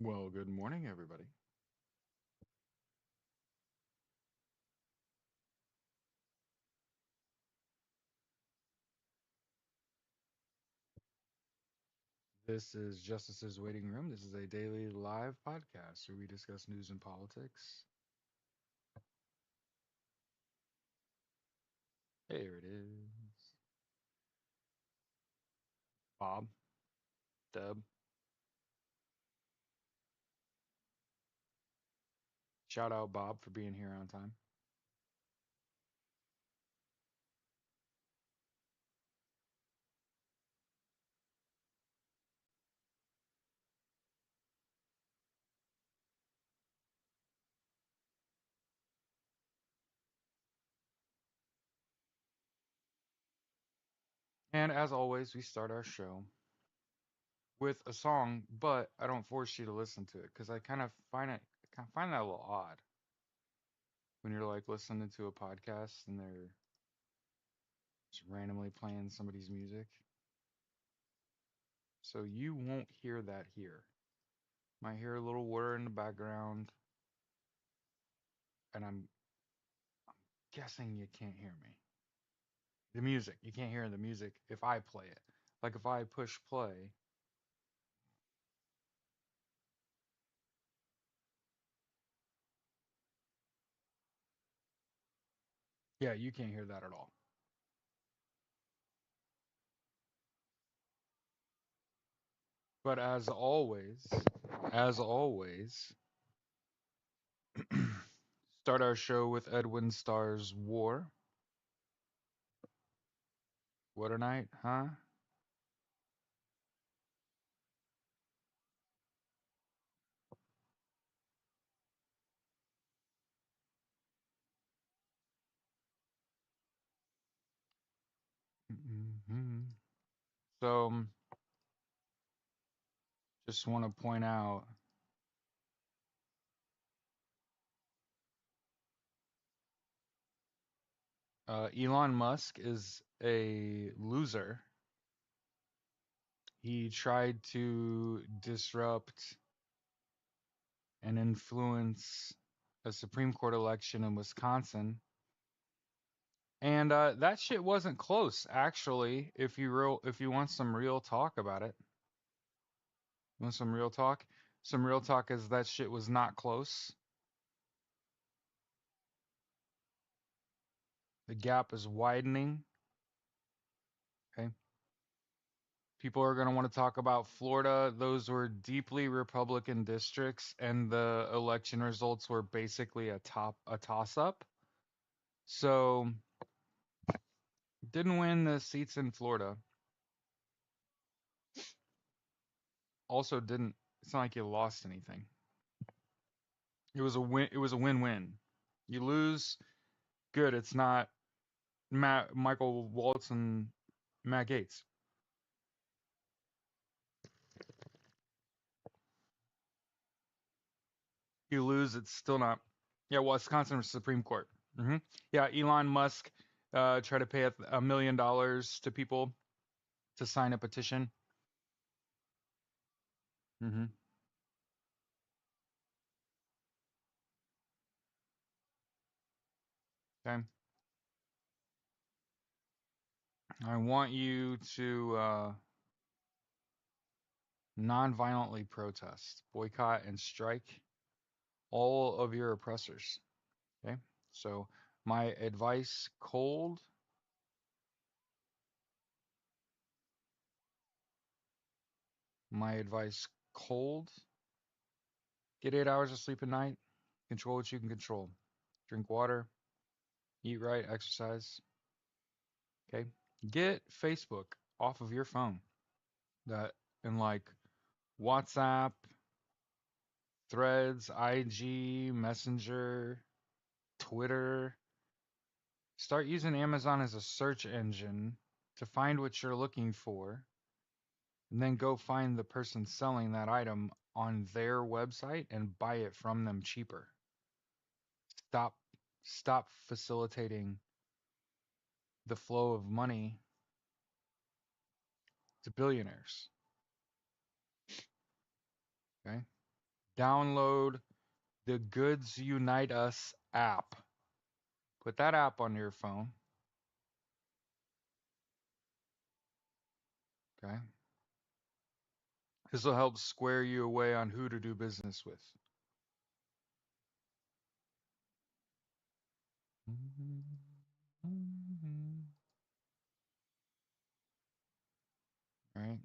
Well, good morning, everybody. This is Justice's Waiting Room. This is a daily live podcast where we discuss news and politics. Here it is. Bob, Deb, shout out Bob for being here on time. And as always, we start our show with a song, but I don't force you to listen to it because I kind of find that a little odd when you're like listening to a podcast and they're just randomly playing somebody's music. So you won't hear that here. Might hear a little whir in the background, and I'm guessing you can't hear me. The music, you can't hear the music if I play it. Like if I push play, yeah, you can't hear that at all. But as always, start our show with Edwin Starr's War. What a night, huh? Hmm. So, just want to point out Elon Musk is a loser. He tried to disrupt and influence a Supreme Court election in Wisconsin. And that shit wasn't close, actually. If you want some real talk about it, you want some real talk? Some real talk is that shit was not close. The gap is widening. Okay. People are going to want to talk about Florida. Those were deeply Republican districts, and the election results were basically a toss up. So didn't win the seats in Florida. Also didn't. It's not like you lost anything. It was a win. It was a win-win. You lose, good. It's not Michael Waltz and Matt Gates. You lose, it's still not. Yeah, Wisconsin Supreme Court. Yeah, Elon Musk tried to pay $1 million to people to sign a petition. hmm Okay. I want you to non-violently protest, boycott, and strike all of your oppressors. Okay. So my advice, my advice, cold. Get 8 hours of sleep a night. Control what you can control. Drink water. Eat right. Exercise. Okay. Get Facebook off of your phone. That and like WhatsApp, Threads, IG, Messenger, Twitter. Start using Amazon as a search engine to find what you're looking for, and then go find the person selling that item on their website and buy it from them cheaper. Stop stop facilitating the flow of money to billionaires. Okay. download the Goods Unite Us app. Put that app on your phone. Okay. This will help square you away on who to do business with. Right.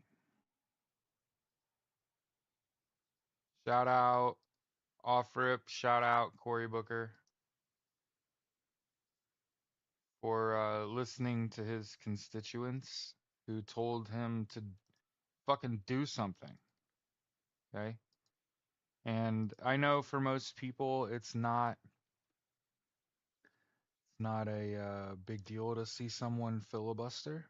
Shout out off rip. Shout out Cory Booker for listening to his constituents who told him to fucking do something. Okay. And I know for most people, it's not a big deal to see someone filibuster.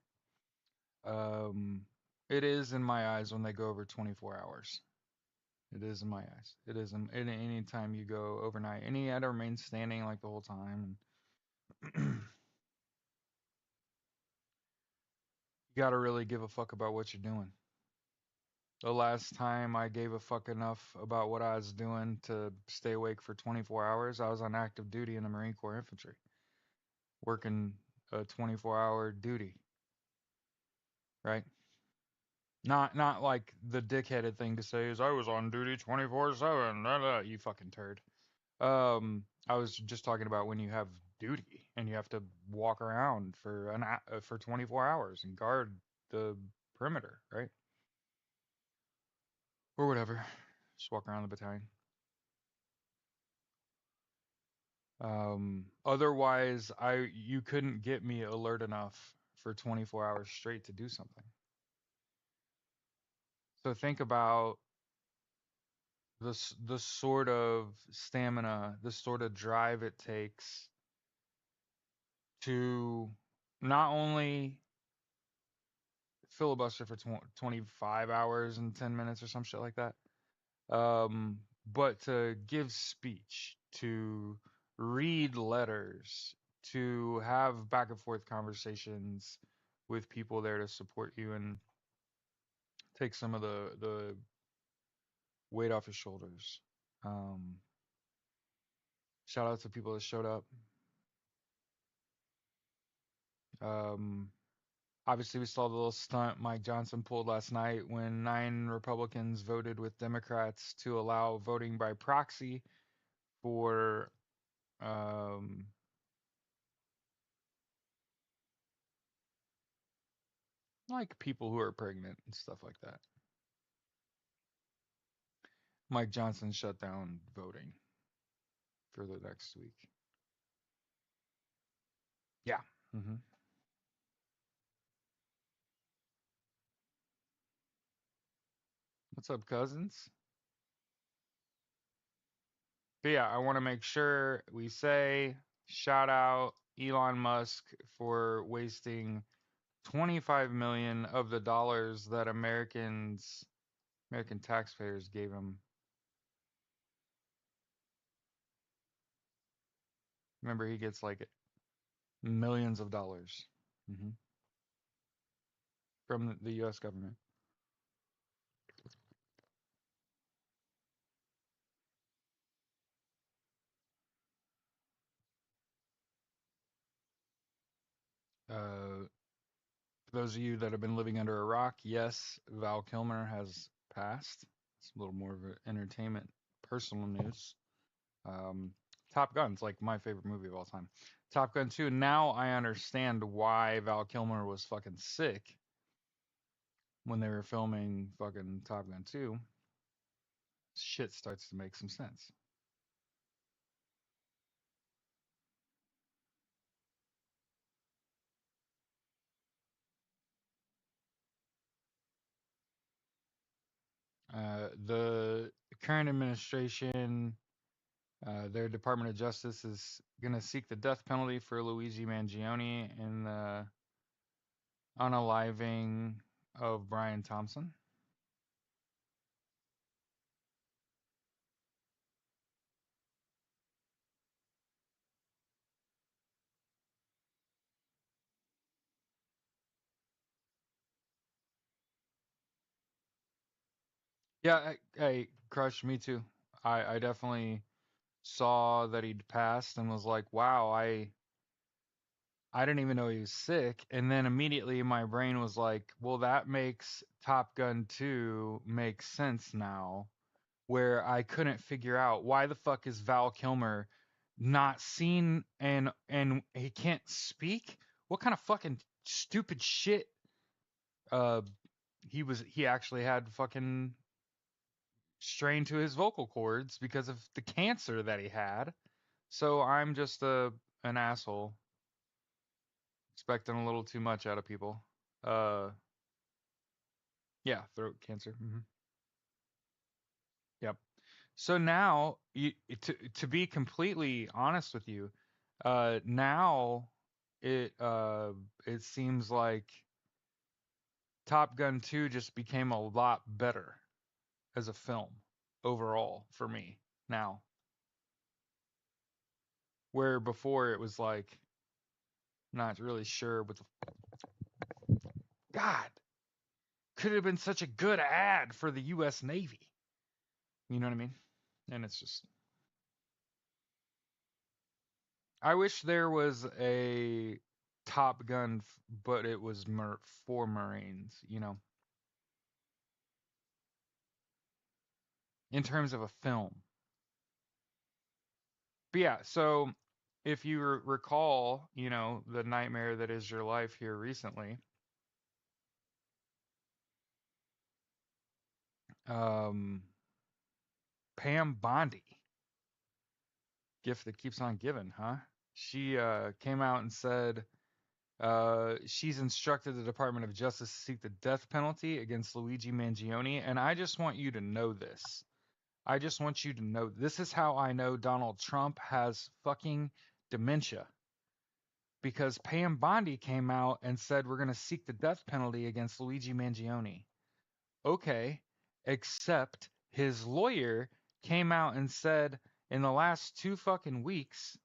Um, it is in my eyes when they go over 24 hours. It is in my eyes. It is any time you go overnight. And he had to remain standing like the whole time. And you got to really give a fuck about what you're doing. The last time I gave a fuck enough about what I was doing to stay awake for 24 hours, I was on active duty in the Marine Corps Infantry, working a 24-hour duty, right? Not like the dickheaded thing to say is I was on duty 24/7. You fucking turd. I was just talking about when you have duty and you have to walk around for 24 hours and guard the perimeter, right? Or whatever. Just walk around the battalion. Otherwise, you couldn't get me alert enough for 24 hours straight to do something. So think about the sort of stamina, the sort of drive it takes to not only filibuster for 25 hours and 10 minutes or some shit like that, um, but to give speech, to read letters, to have back and forth conversations with people there to support you and take some of the weight off your shoulders. Um, Shout out to people that showed up. Um, Obviously, we saw the little stunt Mike Johnson pulled last night when 9 Republicans voted with Democrats to allow voting by proxy for um, like people who are pregnant and stuff like that. Mike Johnson shut down voting for the next week. Yeah. hmm What's up, cousins? But yeah, I want to make sure we say shout out Elon Musk for wasting 25 million of the dollars that American taxpayers gave him. Remember, he gets like millions of dollars hmm from the U.S. government. For those of you that have been living under a rock, yes, Val Kilmer has passed. It's a little more of an entertainment, personal news. Um, Top Gun's like my favorite movie of all time. Top Gun 2. Now I understand why Val Kilmer was fucking sick when they were filming fucking Top Gun 2. Shit starts to make some sense. The current administration, their Department of Justice is going to seek the death penalty for Luigi Mangione in the unaliving of Brian Thompson. Yeah, hey, Crush, me too. I definitely saw that he'd passed and was like, wow, I didn't even know he was sick. And then immediately my brain was like, well, that makes Top Gun 2 make sense now, where I couldn't figure out why the fuck is Val Kilmer not seen and he can't speak? What kind of fucking stupid shit uh he actually had fucking strain to his vocal cords because of the cancer that he had. So I'm just an asshole expecting a little too much out of people. Uh yeah, throat cancer. Yep. So now, to be completely honest with you, now it uh it seems like Top Gun 2 just became a lot better as a film overall for me now, where before it was like not really sure what the God could have been such a good ad for the U.S. Navy. You know what I mean? And it's just I wish there was a Top Gun, but it was for Marines. In terms of a film. But yeah, so if you recall, the nightmare that is your life here recently, um, Pam Bondi, gift that keeps on giving, huh? She came out and said she's instructed the Department of Justice to seek the death penalty against Luigi Mangione, and I just want you to know this. I just want you to know this is how I know Donald Trump has fucking dementia. Because Pam Bondi came out and said we're going to seek the death penalty against Luigi Mangione. Okay, except his lawyer came out and said in the last 2 fucking weeks,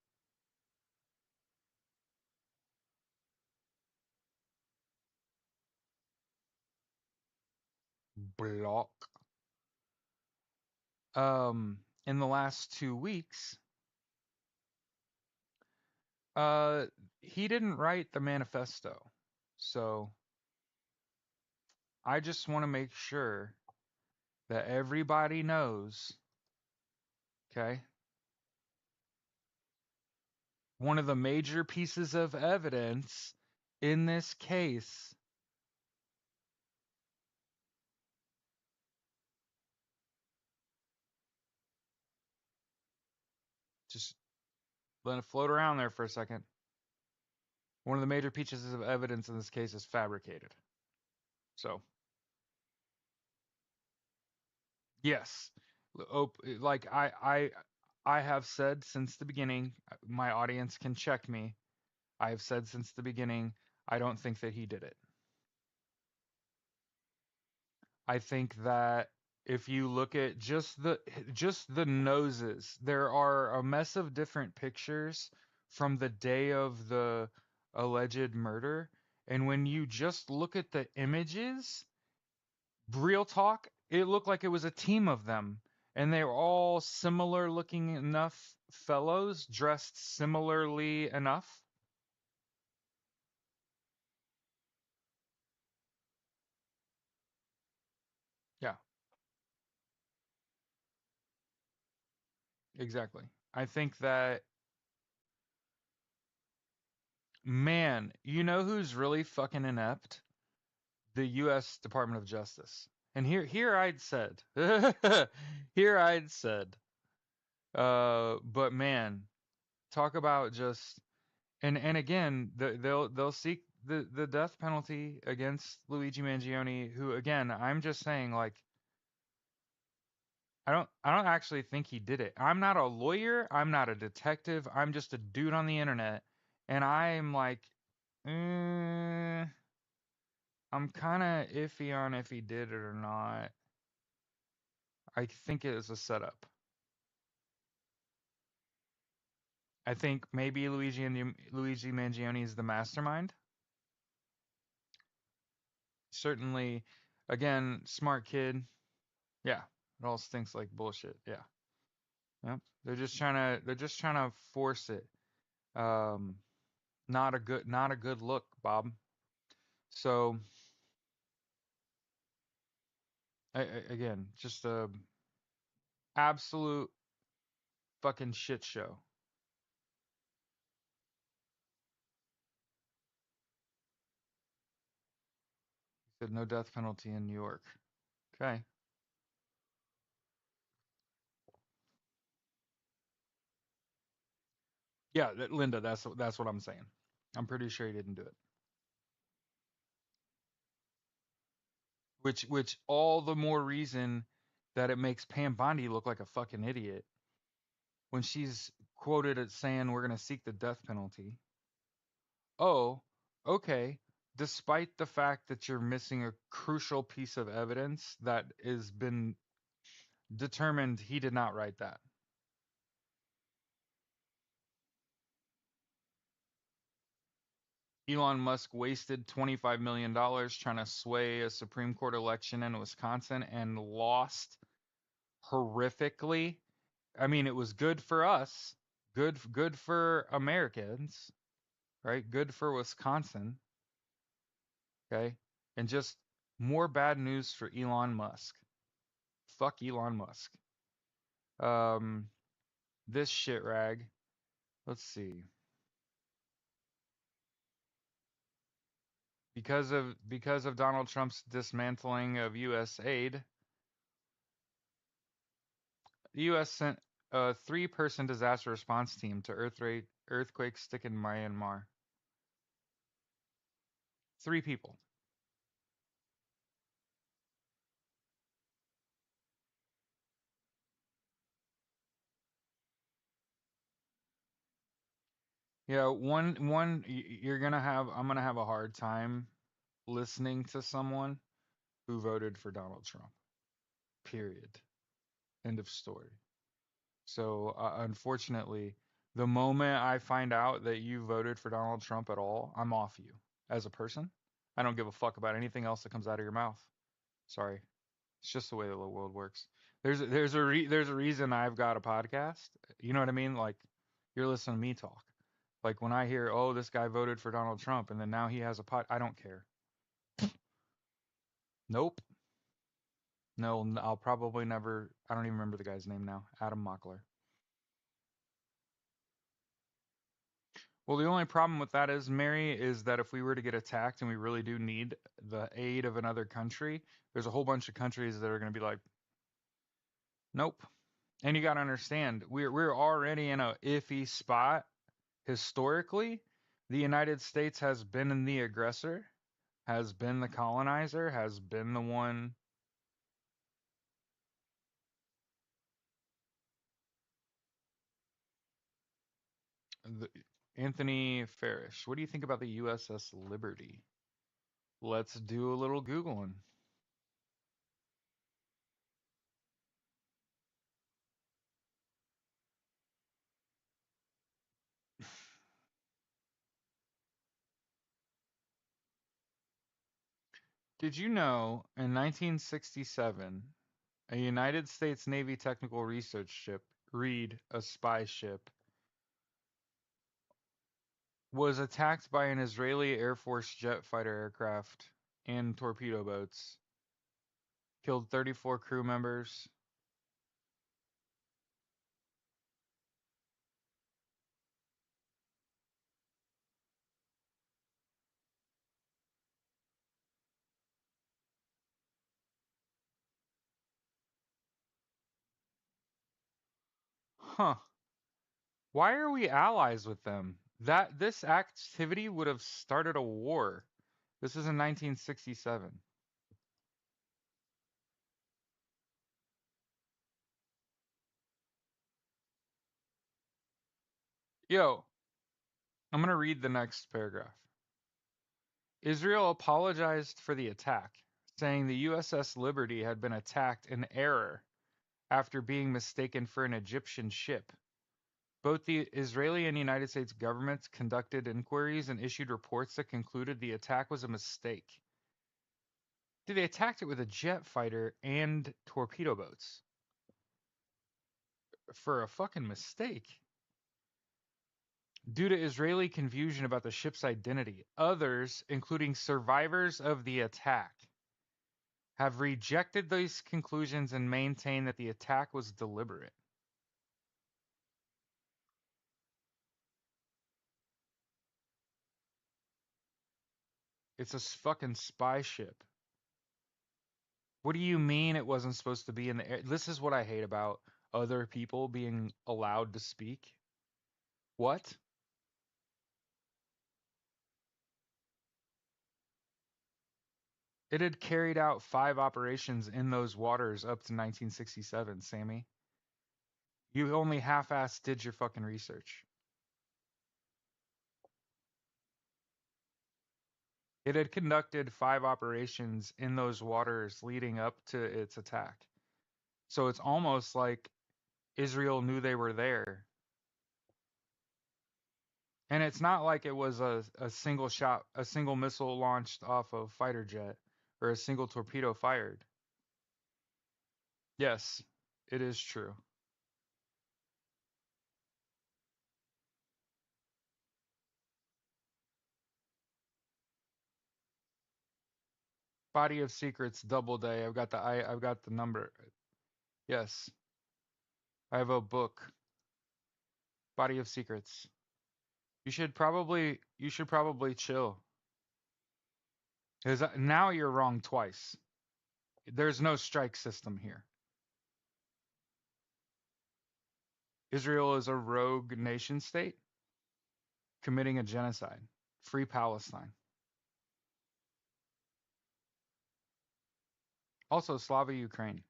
block, in the last 2 weeks, uh, he didn't write the manifesto. So I just want to make sure that everybody knows, okay? One of the major pieces of evidence in this case, just let it float around there for a second. One of the major pieces of evidence in this case is fabricated. So, yes, like I have said since the beginning, my audience can check me. I have said since the beginning, I don't think that he did it. I think that if you look at just the noses, there are a mess of different pictures from the day of the alleged murder, and when you just look at the images, real talk, it looked like it was a team of them, and they were all similar looking enough fellows dressed similarly enough. Yeah, exactly. I think that, man, you know who's really fucking inept? The U.S. Department of Justice. And here I'd said, here I'd said, but man, talk about just and again, they'll seek the death penalty against Luigi Mangione, who again, I'm just saying, like, I don't actually think he did it. I'm not a lawyer, I'm not a detective, I'm just a dude on the internet, and I'm like, eh, I'm kind of iffy on if he did it or not. I think it is a setup. I think maybe Luigi Mangione is the mastermind. Certainly, again, smart kid. Yeah, it all stinks like bullshit. Yeah. Yep. They're just trying to force it. Um, not a good look, Bob. So again, just a absolute fucking shit show. Said no death penalty in New York. Okay. Yeah, Linda, that's what I'm saying. I'm pretty sure he didn't do it. Which all the more reason that it makes Pam Bondi look like a fucking idiot when she's quoted as saying we're going to seek the death penalty. Oh, okay. Despite the fact that you're missing a crucial piece of evidence that has been determined he did not write that. Elon Musk wasted $25 million trying to sway a Supreme Court election in Wisconsin and lost horrifically. I mean, it was good for us, good for Americans, right? Good for Wisconsin, okay? And just more bad news for Elon Musk. Fuck Elon Musk. Um, this shit rag. Let's see. Because of Donald Trump's dismantling of U.S. aid, the U.S. sent a three-person disaster response team to earthquake stick in Myanmar. Three people. Yeah, I'm gonna have a hard time listening to someone who voted for Donald Trump. Period. End of story. So, unfortunately, the moment I find out that you voted for Donald Trump at all, I'm off you as a person. I don't give a fuck about anything else that comes out of your mouth. Sorry. It's just the way the world works. There's a reason I've got a podcast. You know what I mean? Like you're listening to me talk. Like when I hear, "Oh, this guy voted for Donald Trump and then now he has a pod," I don't care. Nope. No, I'll probably never. I don't even remember the guy's name now. Adam Mockler. Well, the only problem with that is, Mary, is that if we were to get attacked and we really do need the aid of another country, there's a whole bunch of countries that are going to be like, nope. And you got to understand, we're already in a iffy spot historically. The United States has been the aggressor, has been the colonizer, has been the one. The, Anthony Farish, what do you think about the USS Liberty? Let's do a little Googling. Did you know in 1967, a United States Navy technical research ship, Reed, a spy ship, was attacked by an Israeli Air Force jet fighter aircraft and torpedo boats, killed 34 crew members? Huh. Why are we allies with them? That this activity would have started a war. This is in 1967. Yo, I'm going to read the next paragraph. Israel apologized for the attack, saying the USS Liberty had been attacked in error after being mistaken for an Egyptian ship. Both the Israeli and United States governments conducted inquiries and issued reports that concluded the attack was a mistake. Dude, they attacked it with a jet fighter and torpedo boats. for a fucking mistake. Due to Israeli confusion about the ship's identity, others, including survivors of the attack, have rejected these conclusions and maintain that the attack was deliberate. It's a fucking spy ship. What do you mean it wasn't supposed to be in the air? This is what I hate about other people being allowed to speak. What? It had carried out 5 operations in those waters up to 1967, Sammy. You only half-assed did your fucking research. It had conducted 5 operations in those waters leading up to its attack. So it's almost like Israel knew they were there. And it's not like it was a single shot, a single missile launched off a fighter jet or a single torpedo fired. Yes, it is true. Body of Secrets Doubleday. I've got the number. Yes. I have a book. Body of Secrets. You should probably chill. Cuz now you're wrong twice. There's no strike system here. Israel is a rogue nation state committing a genocide. Free Palestine. Also Slava Ukraine.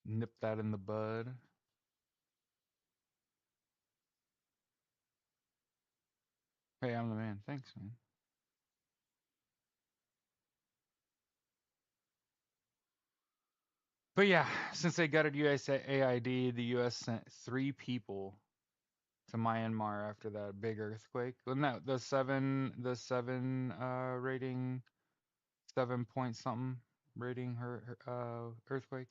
Nip that in the bud. Hey, I'm the man. Thanks, man. But yeah, since they gutted USAID, the U.S. sent 3 people to Myanmar after that big earthquake. Wasn't that the seven rating 7 point something rating her earthquake?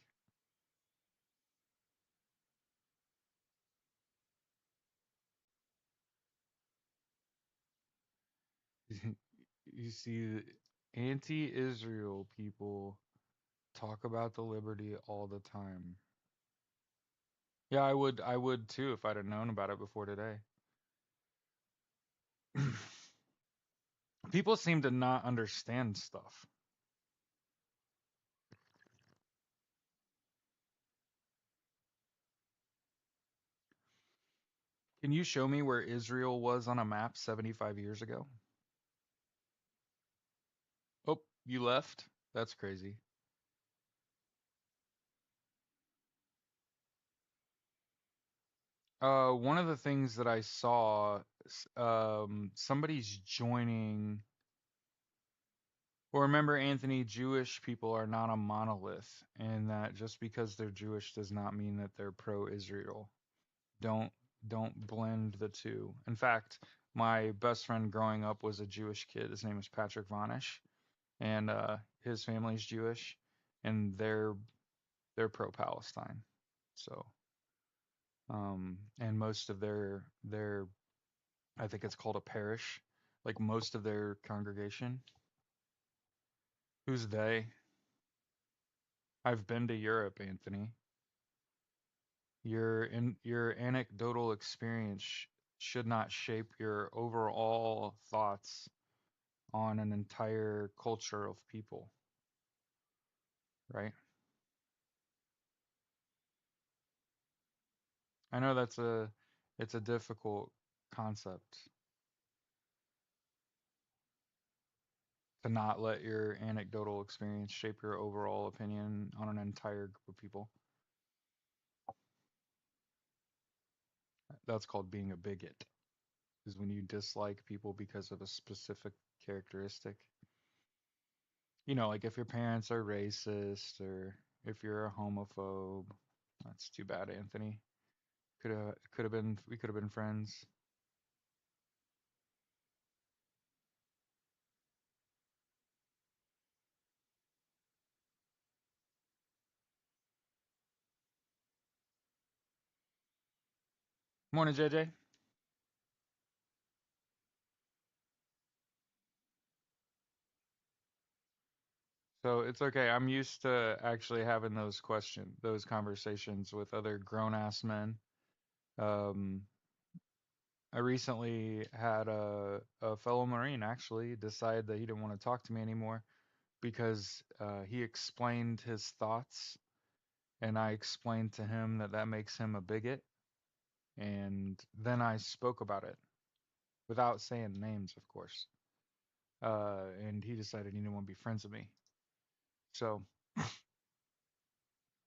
You see, anti-Israel people talk about the liberty all the time. Yeah, I would too if I'd have known about it before today. People seem to not understand stuff. Can you show me where Israel was on a map 75 years ago? Oh, you left? That's crazy. One of the things that I saw, somebody's joining. Well, remember, Anthony, Jewish people are not a monolith, and that just because they're Jewish does not mean that they're pro-Israel. Don't don't blend the two. In fact, my best friend growing up was a Jewish kid. His name was Patrick Vanish, and his family's Jewish, and they're pro-Palestine. So, and most of their I think it's called a parish, like most of their congregation. Who's they? I've been to Europe, Anthony. Your anecdotal experience should not shape your overall thoughts on an entire culture of people, right? I know it's a difficult concept to not let your anecdotal experience shape your overall opinion on an entire group of people. That's called being a bigot, is when you dislike people because of a specific characteristic. Like if your parents are racist or if you're a homophobe. That's too bad, Anthony. Could have been we could have been friends. Morning, JJ. So it's okay. I'm used to actually having those conversations with other grown ass men. Um, I recently had a fellow Marine actually decide that he didn't want to talk to me anymore because he explained his thoughts, and I explained to him that that makes him a bigot, and then I spoke about it without saying names, of course. And he decided he didn't want to be friends with me. So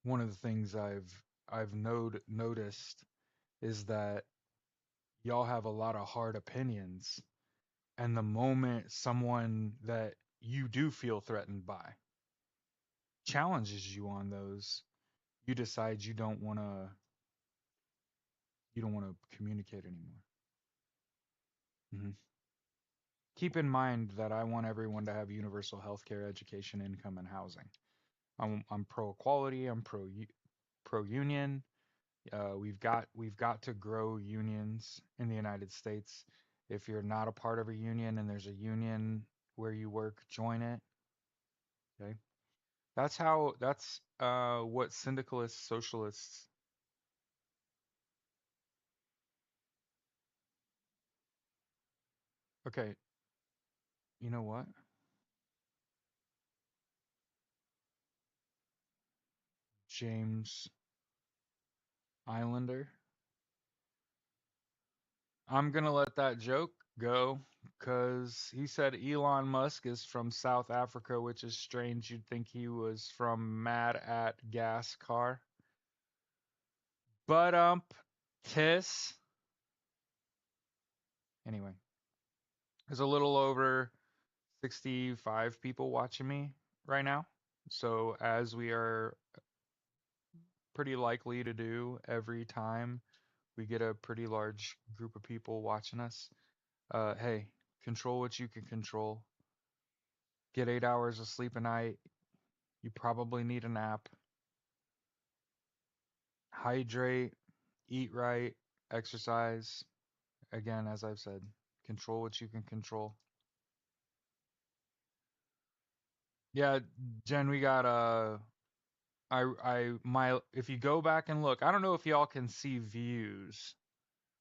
one of the things I've noticed is that y'all have a lot of hard opinions, and the moment someone that you do feel threatened by challenges you on those, you decide you don't want to communicate anymore. Hmm. Keep in mind that I want everyone to have universal health care, education, income, and housing. I'm pro equality. I'm pro union. We've got to grow unions in the United States. If you're not a part of a union and there's a union where you work, join it. Okay, that's what syndicalist socialists. Okay, you know what? James Islander. I'm gonna let that joke go because he said Elon Musk is from South Africa, which is strange. You'd think he was from Mad at Gas Car. But Kiss. Anyway, there's a little over 65 people watching me right now. So as we are pretty likely to do every time we get a pretty large group of people watching us, hey, control what you can control. Get 8 hours of sleep a night. You probably need a nap. Hydrate, eat right, exercise. Again, as I've said, control what you can control. Yeah, Jen, we got my if you go back and look, I don't know if y'all can see views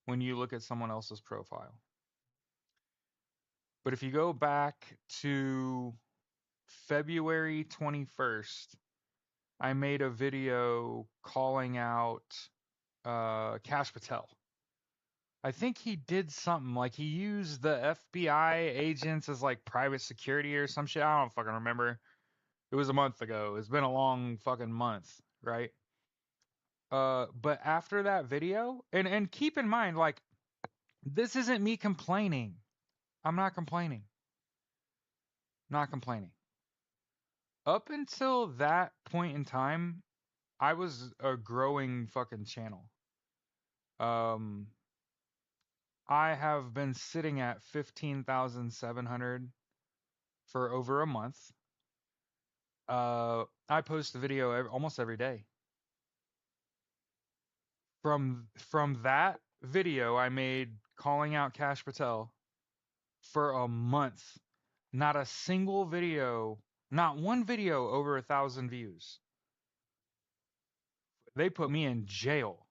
when you look at someone else's profile. But if you go back to February 21st, I made a video calling out Cash Patel. I think he did something like he used the FBI agents as like private security or some shit. I don't fucking remember. It was a month ago. It's been a long fucking month, right? But after that video, and keep in mind, like this isn't me complaining. I'm not complaining. Not complaining. Up until that point in time, I was a growing fucking channel. Um, I have been sitting at 15,700 for over a month. I post a video almost every day. From that video I made calling out Cash Patel for a month, not a single video, not one video over 1,000 views. They put me in jail.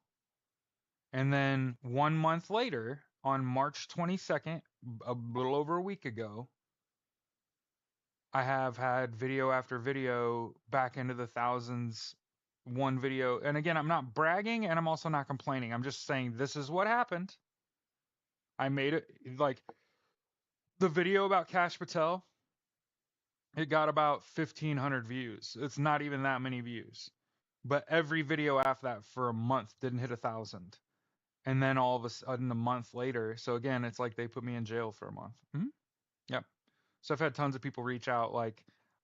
And then 1 month later, on March 22nd, a little over a week ago, I have had video after video back into the thousands. One video, and again, I'm not bragging and I'm also not complaining. I'm just saying this is what happened. I made it like the video about Cash Patel, it got about 1,500 views. It's not even that many views. But every video after that for a month didn't hit 1,000. And then all of a sudden, a month later, so again, it's like they put me in jail for a month. Yep. So I've had tons of people reach out, like,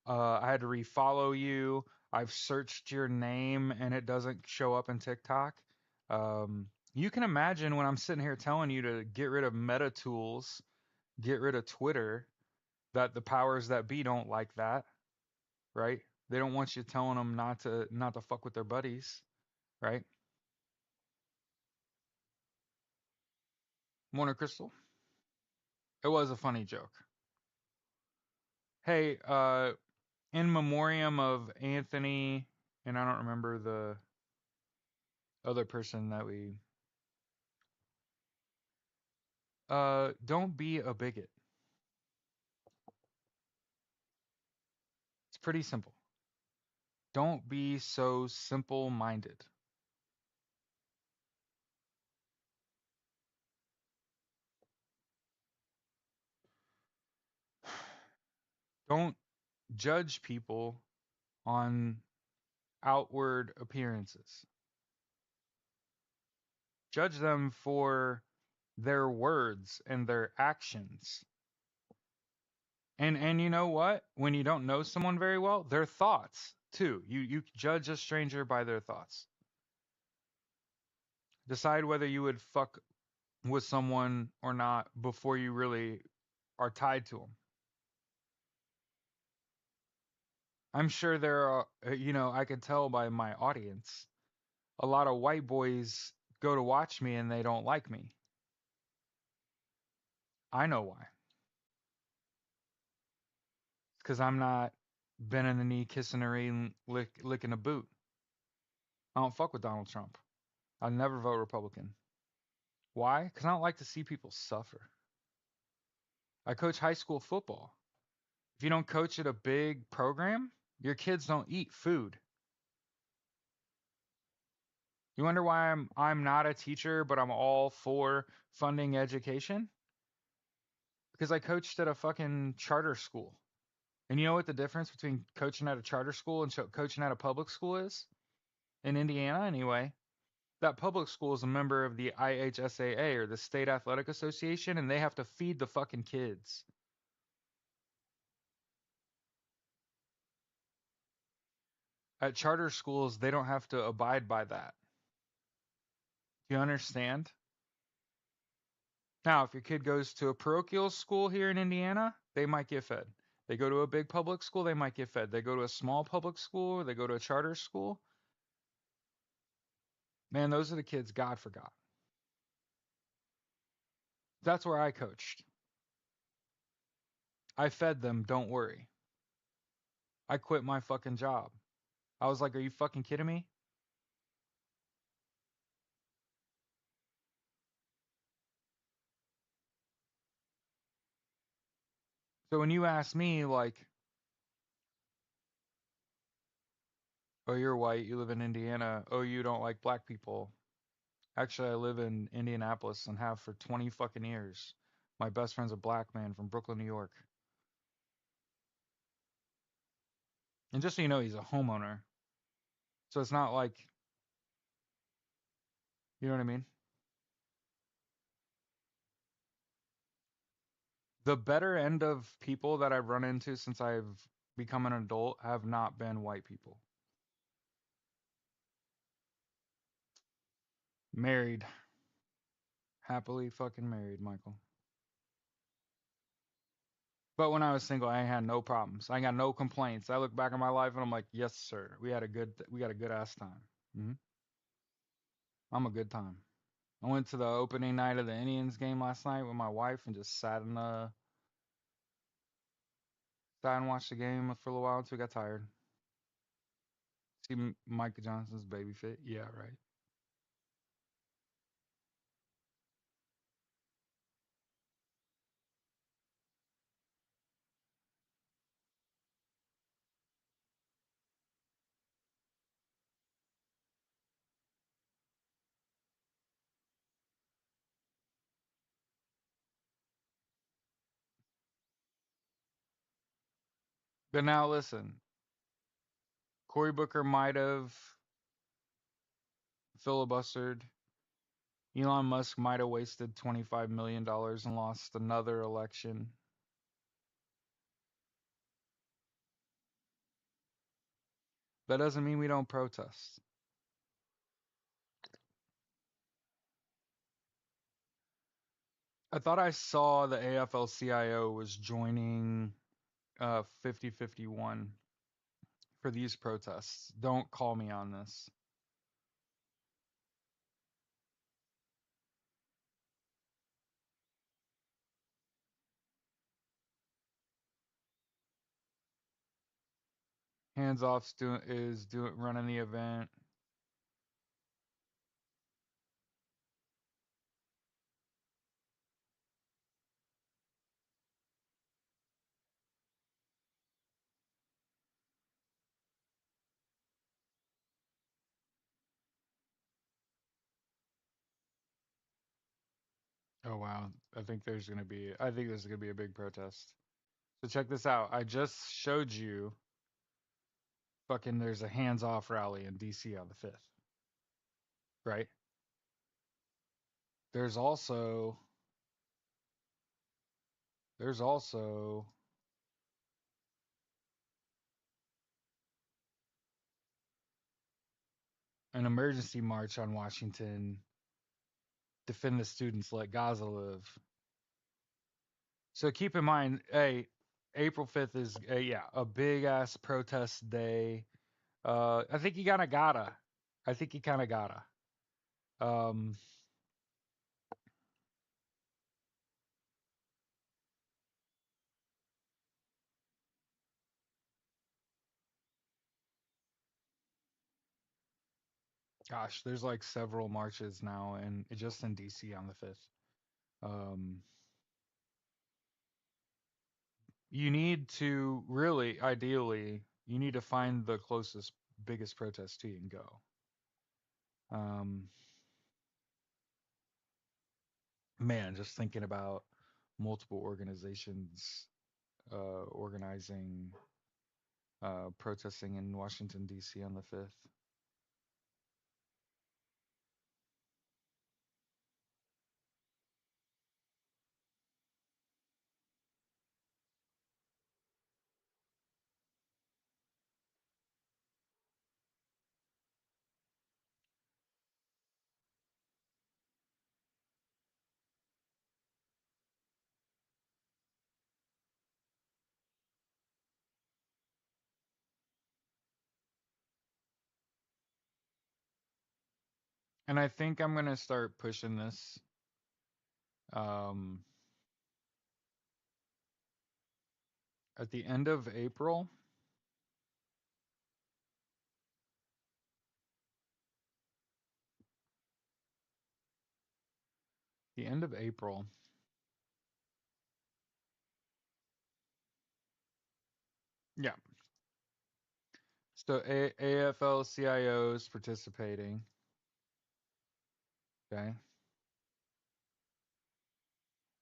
I had to refollow you. I've searched your name and it doesn't show up in TikTok. You can imagine when I'm sitting here telling you to get rid of Meta tools, get rid of Twitter, that the powers that be don't like that, right? They don't want you telling them not to fuck with their buddies, right? Morning, Crystal. It was a funny joke. Hey, in memoriam of Anthony, and I don't remember the other person that we don't be a bigot. It's pretty simple. Don't be so simple-minded. Don't judge people on outward appearances. Judge them for their words and their actions. And you know what? When you don't know someone very well, their thoughts too. You judge a stranger by their thoughts. Decide whether you would fuck with someone or not before you really are tied to them. I'm sure there are, I can tell by my audience, a lot of white boys go to watch me and they don't like me. I know why. It's because I'm not bending the knee, kissing a ring, licking a boot. I don't fuck with Donald Trump. I'll never vote Republican. Why? Because I don't like to see people suffer. I coach high school football. If you don't coach at a big program, your kids don't eat food. You wonder why I'm not a teacher, but I'm all for funding education? Because I coached at a fucking charter school. And you know what the difference between coaching at a charter school and coaching at a public school is? In Indiana, anyway. That public school is a member of the IHSAA, or the State Athletic Association, and they have to feed the fucking kids. At charter schools, they don't have to abide by that. Do you understand? Now, if your kid goes to a parochial school here in Indiana, they might get fed. They go to a big public school, they might get fed. They go to a small public school, they go to a charter school. Man, those are the kids God forgot. That's where I coached. I fed them, don't worry. I quit my fucking job. I was like, are you fucking kidding me? So when you ask me, like, oh, you're white, you live in Indiana, oh, you don't like black people. Actually, I live in Indianapolis and have for 20 fucking years. My best friend's a black man from Brooklyn, New York. And just so you know, he's a homeowner. So it's not like, you know what I mean? The better end of people that I've run into since I've become an adult have not been white people. Married. Happily fucking married, Michael. But when I was single, I had no problems. I got no complaints. I look back on my life and I'm like, yes, sir. We got a good ass time. I'm a good time. I went to the opening night of the Indians game last night with my wife and just sat and watched the game for a little while until we got tired. See Micah Johnson's baby fit. Yeah, right. But now listen, Cory Booker might have filibustered. Elon Musk might have wasted $25 million and lost another election. That doesn't mean we don't protest. I thought I saw the AFL-CIO was joining 5051 for these protests. Don't call me on this. Hands off is doing running the event. Oh wow. I think there's gonna be a big protest. So check this out. I just showed you fucking there's a hands off rally in DC on the 5th, right? There's also there's also an emergency march on Washington. Defend the students, let Gaza live. So keep in mind, hey, April 5th is yeah, a big ass protest day. I think you kind of gotta. I think you kind of gotta. Um, Gosh, there's like several marches now, and just in DC on the 5th. Um, you need to really, ideally, you need to find the closest, biggest protest to you and go. Um, Man, just thinking about multiple organizations organizing, protesting in Washington, D.C. on the 5th. And I think I'm going to start pushing this. Um, at the end of April, the end of April, yeah. So AFL CIOs participating. Okay.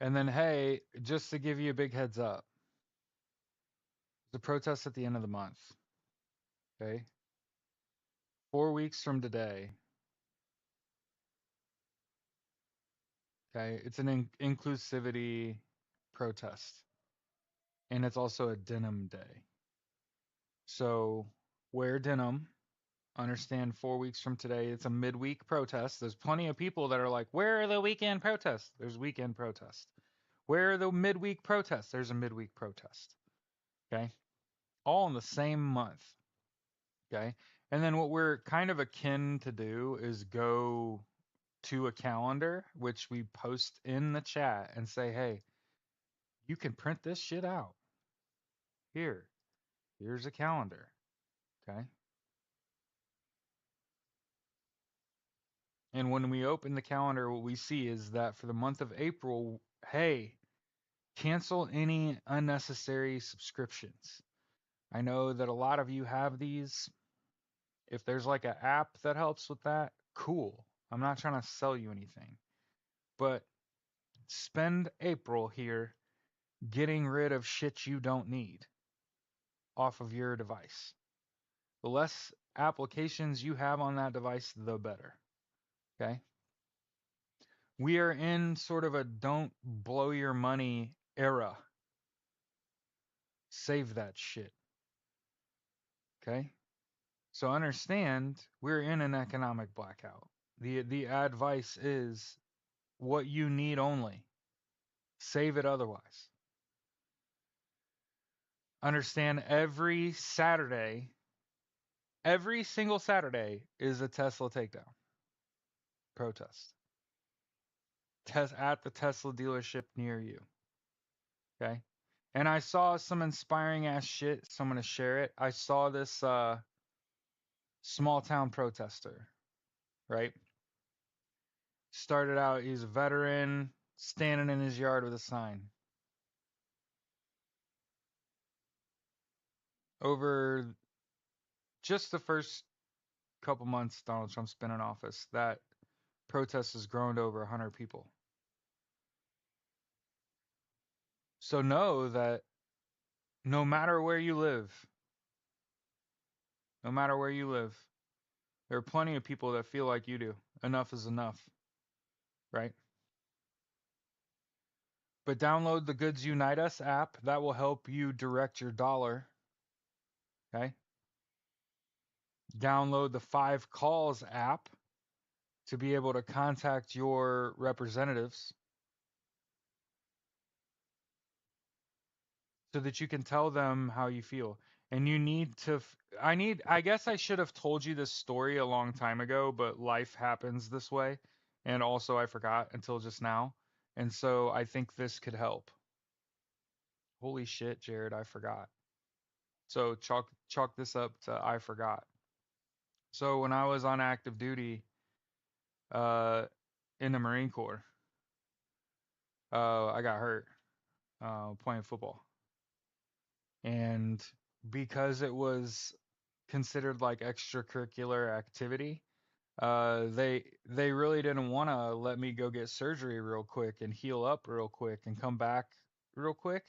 And then, hey, just to give you a big heads up, the protest at the end of the month. Okay. 4 weeks from today. Okay. It's an inclusivity protest. And it's also a denim day. So wear denim. Understand 4 weeks from today, it's a midweek protest. There's plenty of people that are like, where are the weekend protests? There's weekend protests. Where are the midweek protests? There's a midweek protest. Okay. All in the same month. Okay. And then what we're kind of akin to do is go to a calendar, which we post in the chat and say, hey, you can print this shit out. Here, here's a calendar. Okay. And when we open the calendar, what we see is that for the month of April, hey, cancel any unnecessary subscriptions. I know that a lot of you have these. If there's like an app that helps with that, cool. I'm not trying to sell you anything. But spend April here getting rid of shit you don't need off of your device. The less applications you have on that device, the better. Okay? We are in sort of a don't blow your money era. Save that shit. Okay? So understand, we're in an economic blackout. The advice is what you need only. Save it otherwise. Understand every single Saturday is a Tesla takedown protest. At the Tesla dealership near you. Okay. And I saw some inspiring ass shit. So I'm gonna share it. I saw this small town protester, right? Started out, he's a veteran, standing in his yard with a sign. Over just the first couple months Donald Trump's been in office, that protest has grown to over 100 people. So know that no matter where you live, no matter where you live, there are plenty of people that feel like you do. Enough is enough, right? But download the Goods Unite Us app. That will help you direct your dollar. Okay. Download the 5Calls app to be able to contact your representatives so that you can tell them how you feel. And you need to, I guess I should have told you this story a long time ago, but life happens this way. And also, I forgot until just now. And so I think this could help. Holy shit, Jared, I forgot. So chalk this up to I forgot. So when I was on active duty uh, in the Marine Corps, I got hurt playing football, and because it was considered like extracurricular activity, they really didn't want to let me go get surgery real quick and heal up real quick and come back real quick.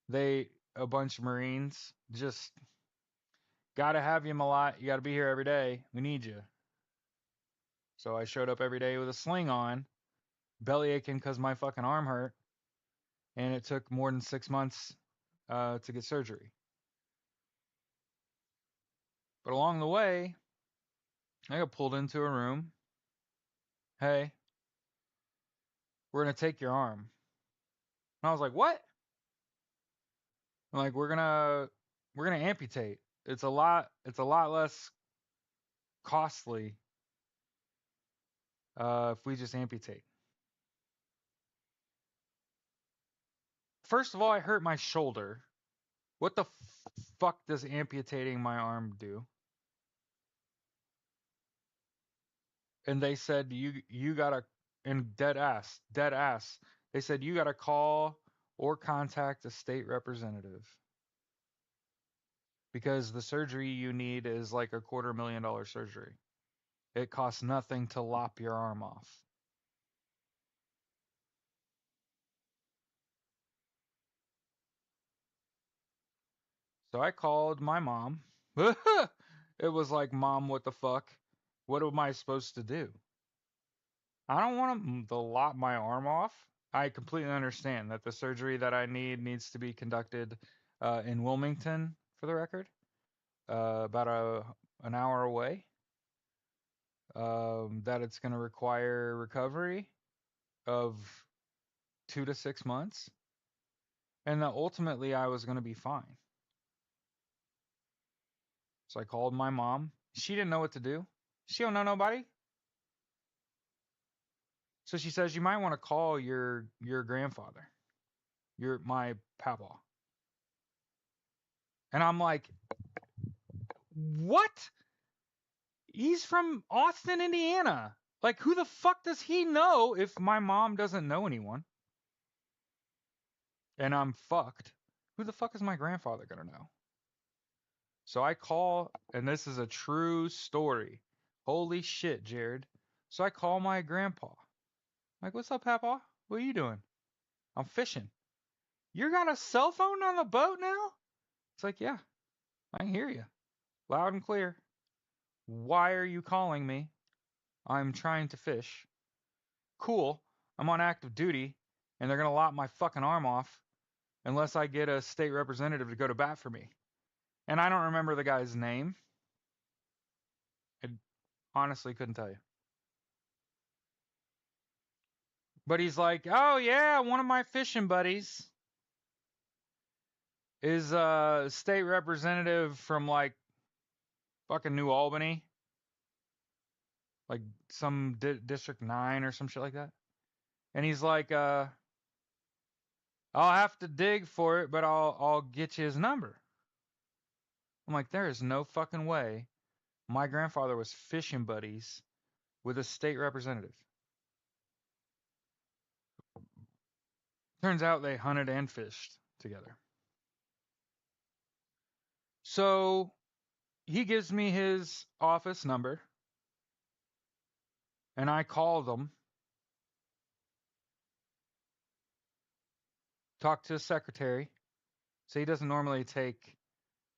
They a bunch of Marines just gotta have you, Malat. You gotta be here every day. We need you. So I showed up every day with a sling on, belly aching because my fucking arm hurt, and it took more than 6 months to get surgery. But along the way, I got pulled into a room. Hey, we're gonna take your arm. And I was like, what? I'm like, we're gonna amputate. It's a lot less costly if we just amputate. First of all, I hurt my shoulder. What the fuck does amputating my arm do? And they said you gotta, and dead ass. They said you gotta call or contact a state representative because the surgery you need is like a $250,000 surgery. It costs nothing to lop your arm off. So I called my mom. It was like, Mom, what the fuck? What am I supposed to do? I don't want to lop my arm off. I completely understand that the surgery that I need needs to be conducted in Wilmington, for the record, about an hour away. That it's going to require recovery of 2 to 6 months, and that ultimately I was going to be fine. So I called my mom. She didn't know what to do. She don't know nobody. So she says you might want to call your grandfather, my papa. And I'm like, what? He's from Austin, Indiana. Like, who the fuck does he know if my mom doesn't know anyone? And I'm fucked. Who the fuck is my grandfather gonna know? So I call, and this is a true story. Holy shit, Jared. So I call my grandpa. I'm like, what's up, Papa? What are you doing? I'm fishing. You got a cell phone on the boat now? It's like, yeah, I can hear you. Loud and clear. Why are you calling me? I'm trying to fish. Cool. I'm on active duty, and they're going to lop my fucking arm off unless I get a state representative to go to bat for me. And I don't remember the guy's name. Honestly, couldn't tell you. But he's like, oh yeah, one of my fishing buddies is a state representative from like fucking New Albany, like some District 9 or some shit like that. And he's like, I'll have to dig for it, but I'll get you his number. I'm like, there is no fucking way my grandfather was fishing buddies with a state representative. Turns out they hunted and fished together. So he gives me his office number, and I call them, talk to his secretary. So he doesn't normally take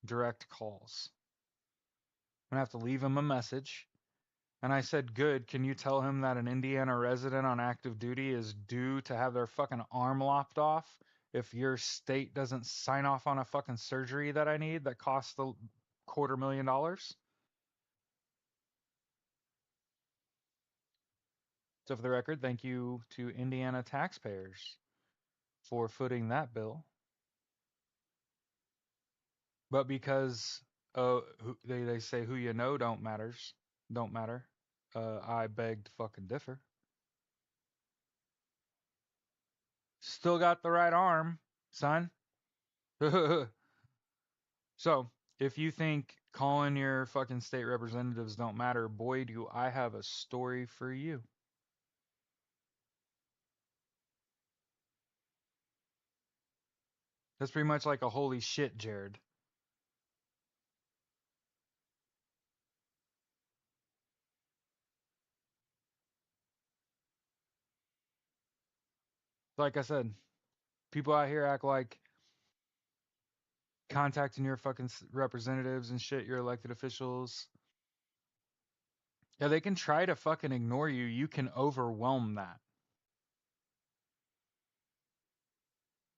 direct calls. I'm gonna have to leave him a message. And I said, good, can you tell him that an Indiana resident on active duty is due to have their fucking arm lopped off if your state doesn't sign off on a fucking surgery that I need that costs a $250,000? So for the record, thank you to Indiana taxpayers for footing that bill. But because they say who you know don't matter. I beg to fucking differ. Still got the right arm, son. So, if you think calling your fucking state representatives don't matter, boy, do I have a story for you. That's pretty much like a holy shit, Jared. Like I said, people out here act like contacting your fucking representatives and shit, your elected officials. Yeah, they can try to fucking ignore you. You can overwhelm that.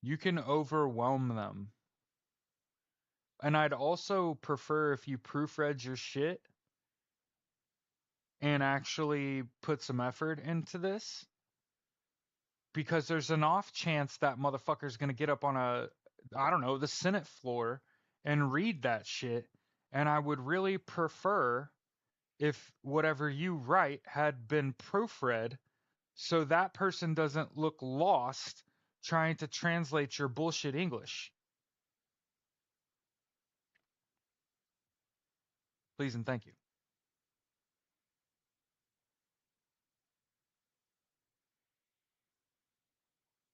You can overwhelm them. And I'd also prefer if you proofread your shit and actually put some effort into this, because there's an off chance that motherfucker's going to get up on I don't know, the Senate floor and read that shit. And I would really prefer if whatever you write had been proofread so that person doesn't look lost trying to translate your bullshit English. Please and thank you.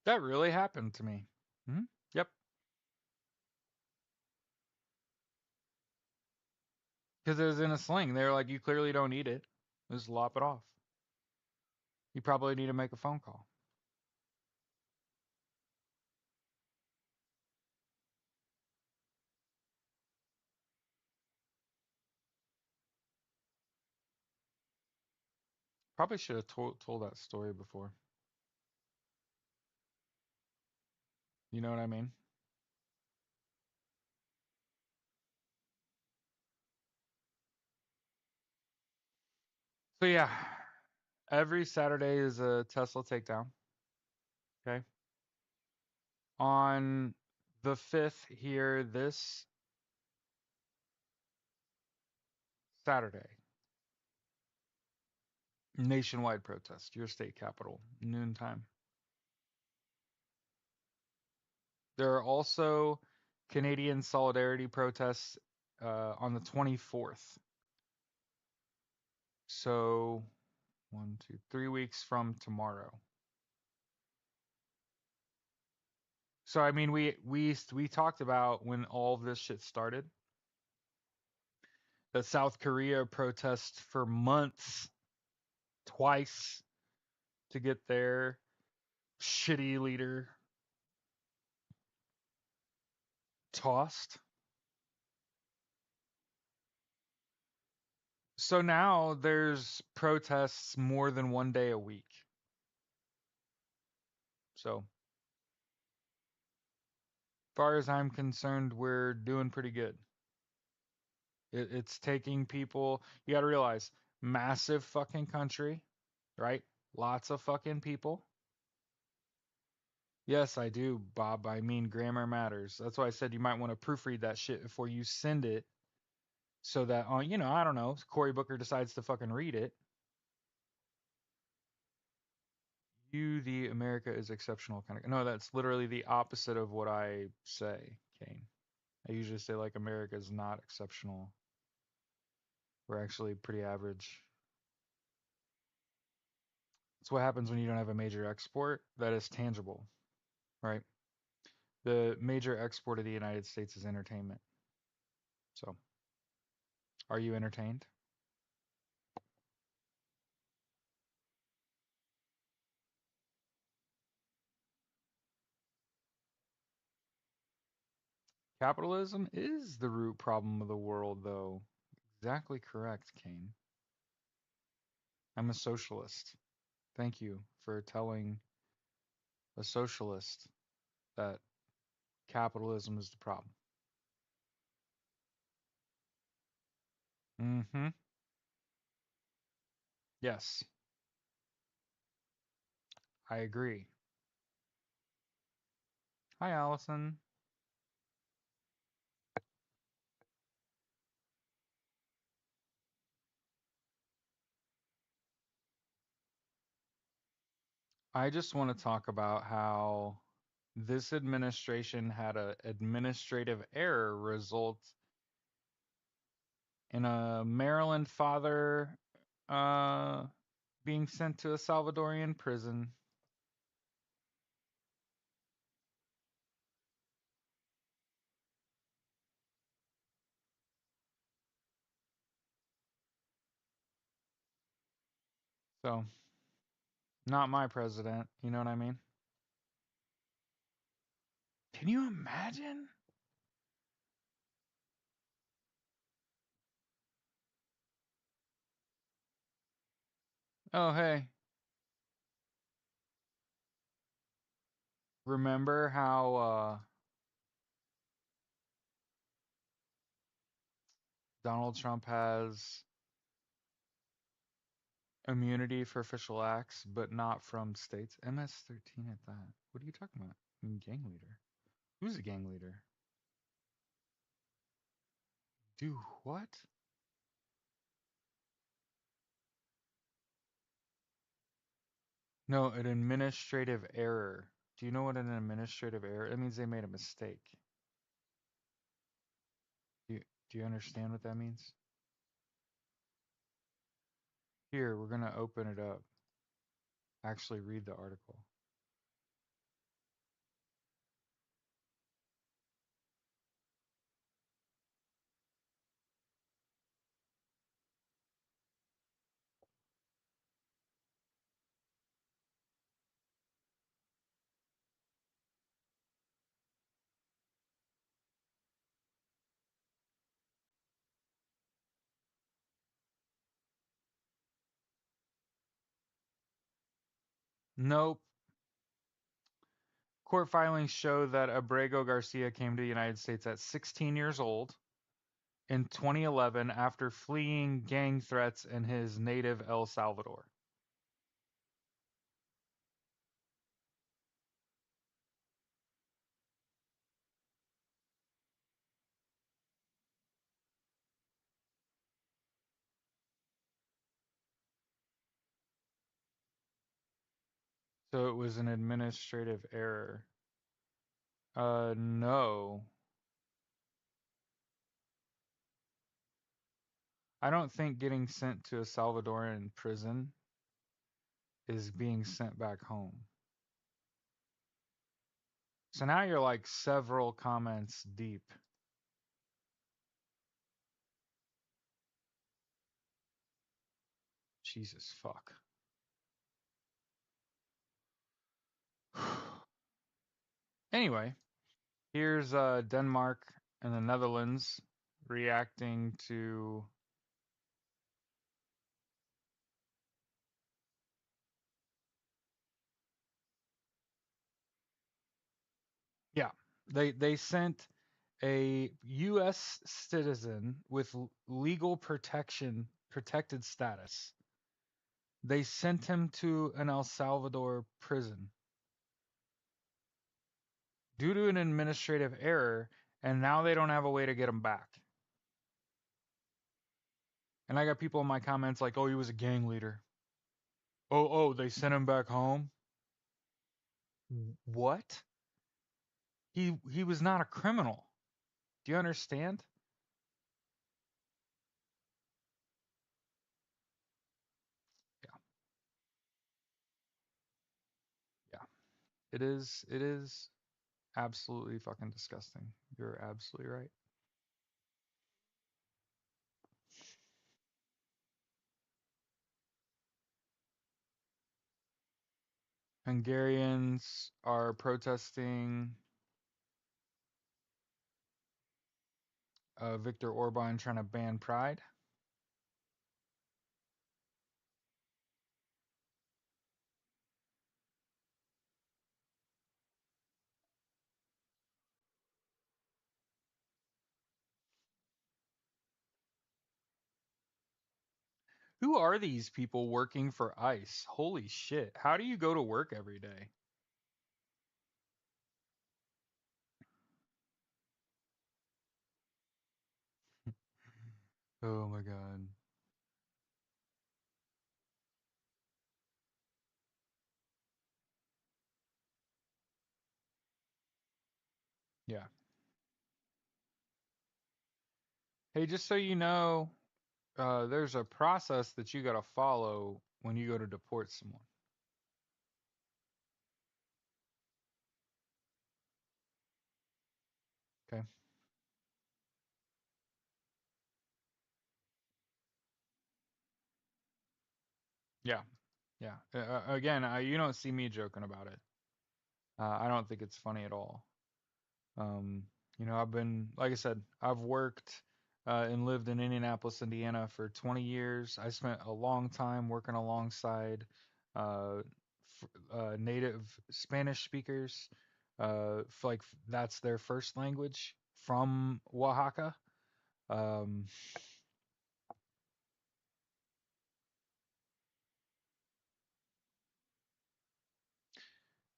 That really happened to me. Hmm. Yep. Because it was in a sling. They were like, you clearly don't need it. Just lop it off. You probably need to make a phone call. Probably should have told that story before. You know what I mean? So yeah, every Saturday is a Tesla takedown. Okay. On the 5th here, this Saturday, nationwide protest, your state capital, noontime. There are also Canadian solidarity protests on the 24th. So 1, 2, 3 weeks from tomorrow. So I mean, we talked about when all of this shit started that South Korea protests for months, twice, to get their shitty leader tossed. So now there's protests more than one day a week. So, as far as I'm concerned, we're doing pretty good. It's taking people, you got to realize, Massive fucking country, right? Lots of fucking people. Yes, I do, Bob. I mean, grammar matters. That's why I said you might want to proofread that shit before you send it so that, I don't know, Cory Booker decides to fucking read it. You, the America is exceptional kind of. No, that's literally the opposite of what I say, Kane. I usually say, like, America is not exceptional. We're actually pretty average. It's what happens when you don't have a major export that is tangible, right? The major export of the United States is entertainment. So, are you entertained? Capitalism is the root problem of the world, though. Exactly correct, Kane. I'm a socialist. Thank you for telling a socialist that capitalism is the problem. Mm-hmm. Yes, I agree. Hi, Allison. I just want to talk about how this administration had an administrative error result in a Maryland father uh, being sent to a Salvadorian prison. So, not my president. You know what I mean? Can you imagine? Oh, hey, remember how Donald Trump has immunity for official acts, but not from states? MS-13 at that. What are you talking about? I mean, gang leader. Who's a gang leader? Do what? No, an administrative error. Do you know what an administrative error? That means they made a mistake. Do you, do you understand what that means? Here, we're gonna open it up. Actually read the article. Nope. Court filings show that Abrego Garcia came to the United States at 16 years old in 2011 after fleeing gang threats in his native El Salvador. So it was an administrative error. No. I don't think getting sent to a Salvadoran prison is being sent back home. So now you're like several comments deep. Jesus fuck. Anyway, here's Denmark and the Netherlands reacting to, yeah, they sent a U.S. citizen with legal protection protected status. They sent him to an El Salvador prison due to an administrative error, and now they don't have a way to get him back. And I got people in my comments like, "Oh, he was a gang leader." Oh, they sent him back home. What? He was not a criminal. Do you understand? Yeah, yeah. It is absolutely fucking disgusting. You're absolutely right. Hungarians are protesting Viktor Orban trying to ban Pride. Who are these people working for ICE? Holy shit. How do you go to work every day? Oh my god. Yeah. Hey, just so you know, there's a process that you got to follow when you go to deport someone. Okay. Yeah. Yeah. Again, you don't see me joking about it. I don't think it's funny at all. Um, I've been, like I said, I've worked and lived in Indianapolis, Indiana for 20 years. I spent a long time working alongside uh, native Spanish speakers. That's their first language from Oaxaca. Um,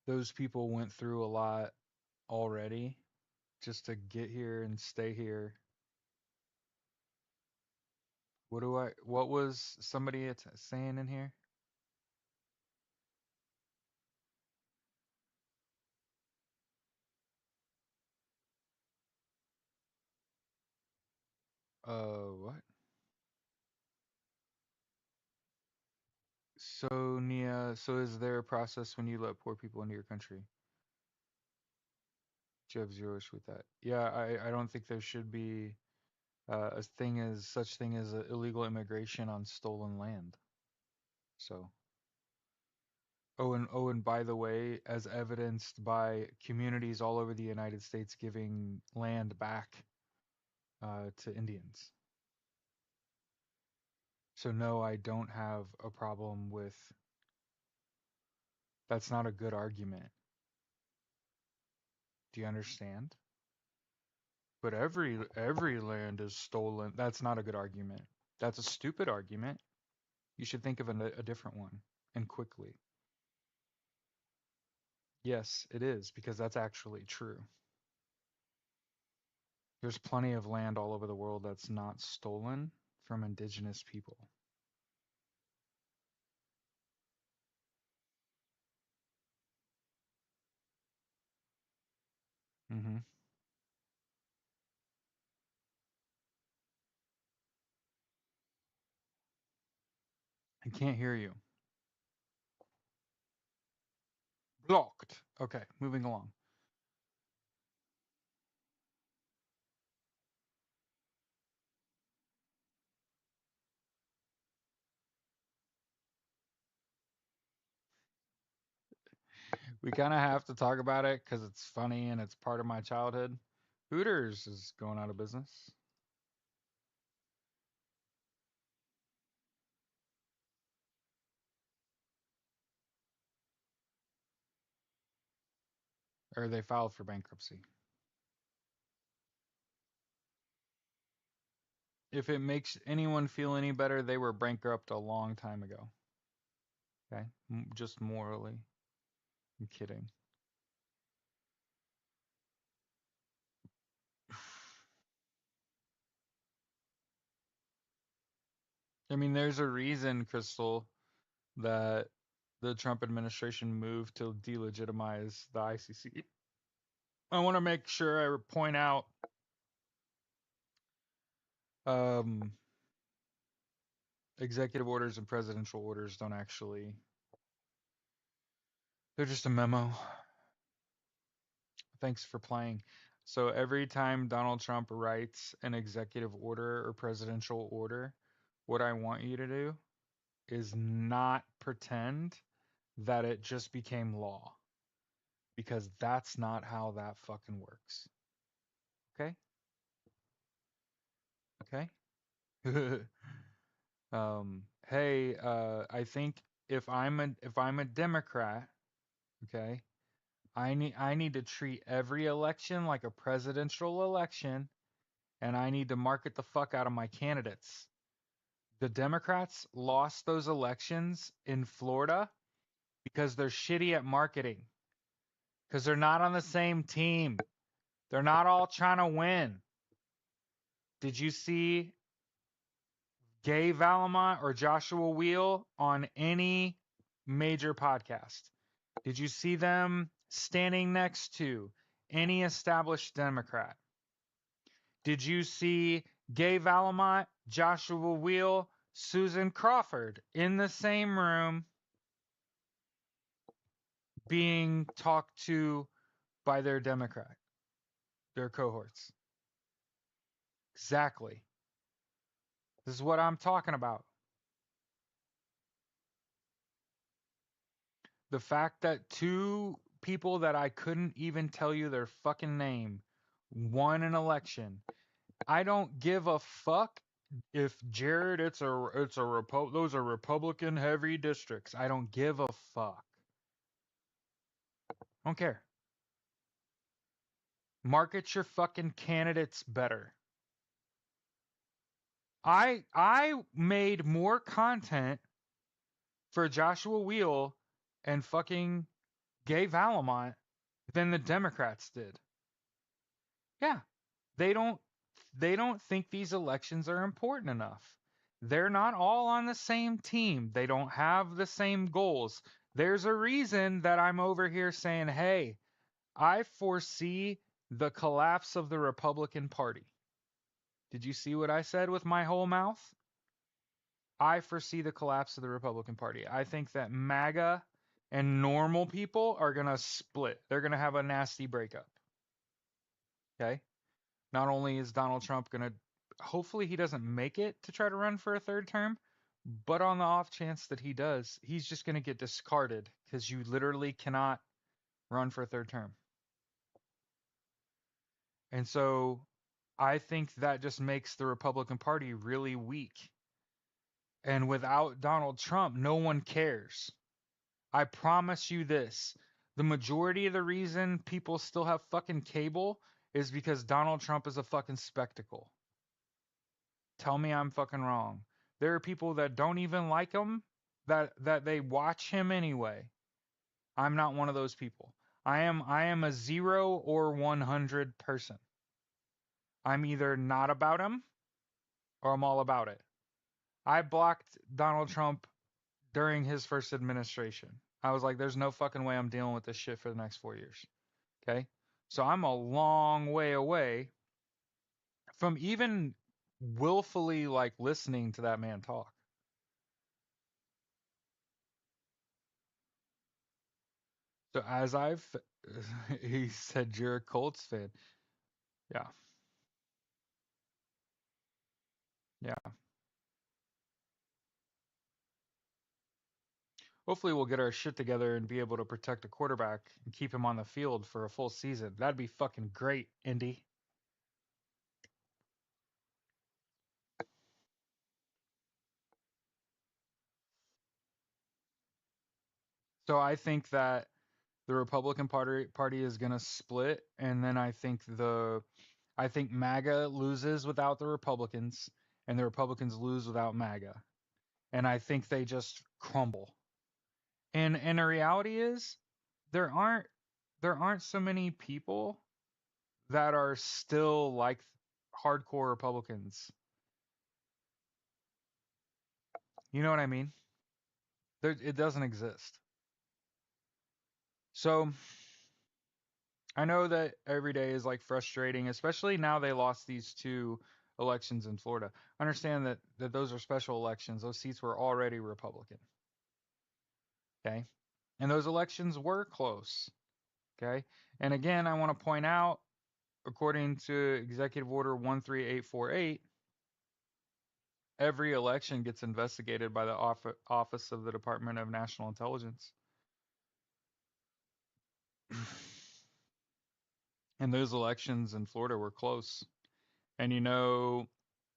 those people went through a lot already just to get here and stay here. What was somebody saying in here? What? So, Nia, so is there a process when you let poor people into your country? Do you have zero issue with that? Yeah, I don't think there should be a thing as such thing as illegal immigration on stolen land. So, and by the way, as evidenced by communities all over the United States giving land back to Indians. So no, I don't have a problem with. That's not a good argument. Do you understand? But every land is stolen. That's not a good argument. That's a stupid argument. You should think of a different one and quickly. Yes, it is because that's actually true. There's plenty of land all over the world that's not stolen from indigenous people. Hmm. I can't hear you. Blocked. Okay, moving along. We kind of have to talk about it because it's funny and it's part of my childhood. Hooters is going out of business. Or they filed for bankruptcy. If it makes anyone feel any better, they were bankrupt a long time ago. Okay? Just morally. I'm kidding. I mean, there's a reason, Crystal, that the Trump administration moved to delegitimize the ICC. I want to make sure I point out um, executive orders and presidential orders don't actually, they're just a memo. Thanks for playing. So every time Donald Trump writes an executive order or presidential order, what I want you to do is not pretend that it just became law, because that's not how that fucking works. Okay? Okay? Hey, I think if I'm a Democrat, okay, I need to treat every election like a presidential election, and I need to market the fuck out of my candidates. The Democrats lost those elections in Florida because they're shitty at marketing, because they're not on the same team. They're not all trying to win. Did you see Gay Valamont or Joshua Wheel on any major podcast? Did you see them standing next to any established Democrat? Did you see Gay Valamont, Joshua Wheel, Susan Crawford in the same room being talked to by their Democrat, their cohorts? Exactly. This is what I'm talking about. The fact that two people that I couldn't even tell you their fucking name won an election. I don't give a fuck if Jared, those are Republican heavy districts. I don't give a fuck. I don't care. Market your fucking candidates better. I made more content for Joshua Wheel and fucking Gay Valamont than the Democrats did. Yeah, they don't they don't think these elections are important enough. They're not all on the same team. They don't have the same goals. There's a reason that I'm over here saying, "Hey, I foresee the collapse of the Republican Party." Did you see what I said with my whole mouth? I foresee the collapse of the Republican Party. I think that MAGA and normal people are going to split. They're going to have a nasty breakup. Okay? Not only is Donald Trump going to, hopefully, he doesn't make it to try to run for a third term, but on the off chance that he does, he's just going to get discarded because you literally cannot run for a third term. And so I think that just makes the Republican Party really weak. And without Donald Trump, no one cares. I promise you this. The majority of the reason people still have fucking cable is because Donald Trump is a fucking spectacle. Tell me I'm fucking wrong. There are people that don't even like him that they watch him anyway. I'm not one of those people. I am a 0 or 100 person. I'm either not about him or I'm all about it. I blocked Donald Trump during his first administration. I was like, there's no fucking way I'm dealing with this shit for the next 4 years. Okay? So I'm a long way away from even willfully like listening to that man talk. So as I've, he said, you're a Colts fan. Yeah, yeah. Hopefully we'll get our shit together and be able to protect a quarterback and keep him on the field for a full season. That'd be fucking great, Indy. So I think that the Republican party is going to split, and then I think MAGA loses without the Republicans, and the Republicans lose without MAGA. And I think they just crumble. And the reality is there aren't there aren't so many people that are still like hardcore Republicans. You know what I mean? It doesn't exist. So I know that every day is like frustrating, especially now they lost these two elections in Florida. Understand that those are special elections. Those seats were already Republican. Okay. And those elections were close. Okay. And again, I want to point out, according to Executive Order 13848, every election gets investigated by the Office of the Department of National Intelligence. And those elections in Florida were close. And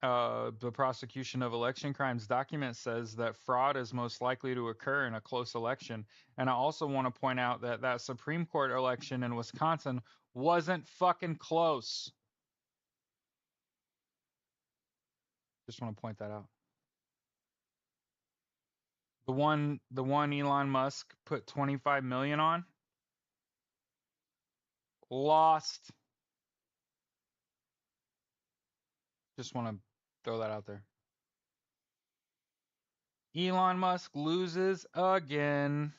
the prosecution of election crimes document says that fraud is most likely to occur in a close election. And I also want to point out that that Supreme Court election in Wisconsin wasn't fucking close. Just want to point that out. The one Elon Musk put 25 million on, lost. Just want to throw that out there. Elon Musk loses again.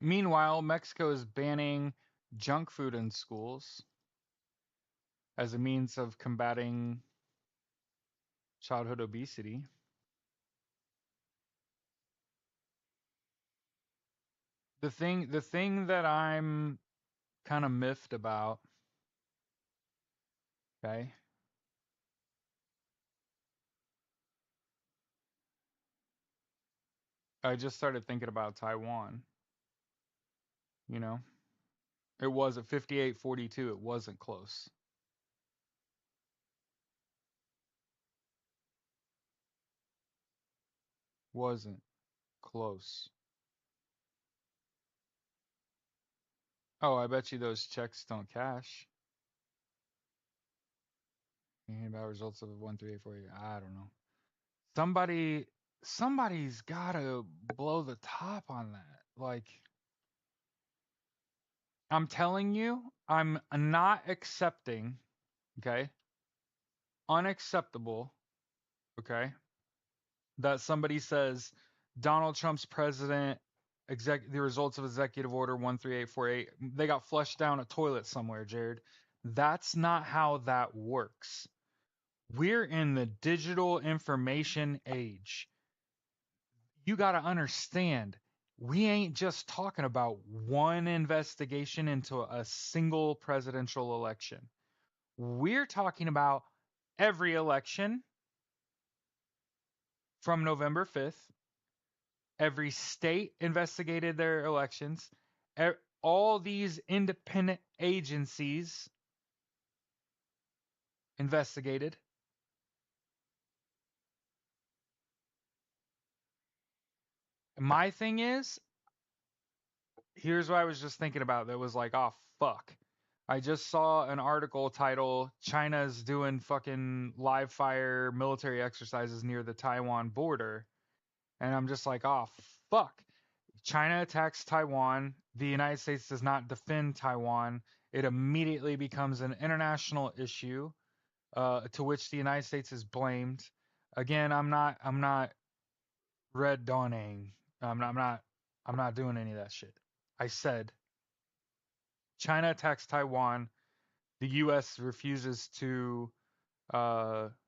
Meanwhile, Mexico is banning junk food in schools as a means of combating childhood obesity. The thing that I'm kind of miffed about, okay? I just started thinking about Taiwan, you know? It was at 58-42, it wasn't close. Wasn't close. Oh, I bet you those checks don't cash. Thinking about results of 13848. I don't know. Somebody somebody's gotta blow the top on that. Like, I'm telling you, I'm not accepting, okay? Unacceptable, okay? That somebody says Donald Trump's president the results of executive order 13848 they got flushed down a toilet somewhere, Jared. That's not how that works. We're in the digital information age. You got to understand, we ain't just talking about one investigation into a single presidential election. We're talking about every election from November 5th. Every state investigated their elections. All these independent agencies investigated. My thing is, here's what I was just thinking about that was like, oh, fuck. I just saw an article title China's doing fucking live fire military exercises near the Taiwan border. And I'm just like, oh, fuck. China attacks Taiwan. The United States does not defend Taiwan. It immediately becomes an international issue to which the United States is blamed. Again, I'm not red dawning. I'm not doing any of that shit. I said China attacks Taiwan. The U.S. refuses to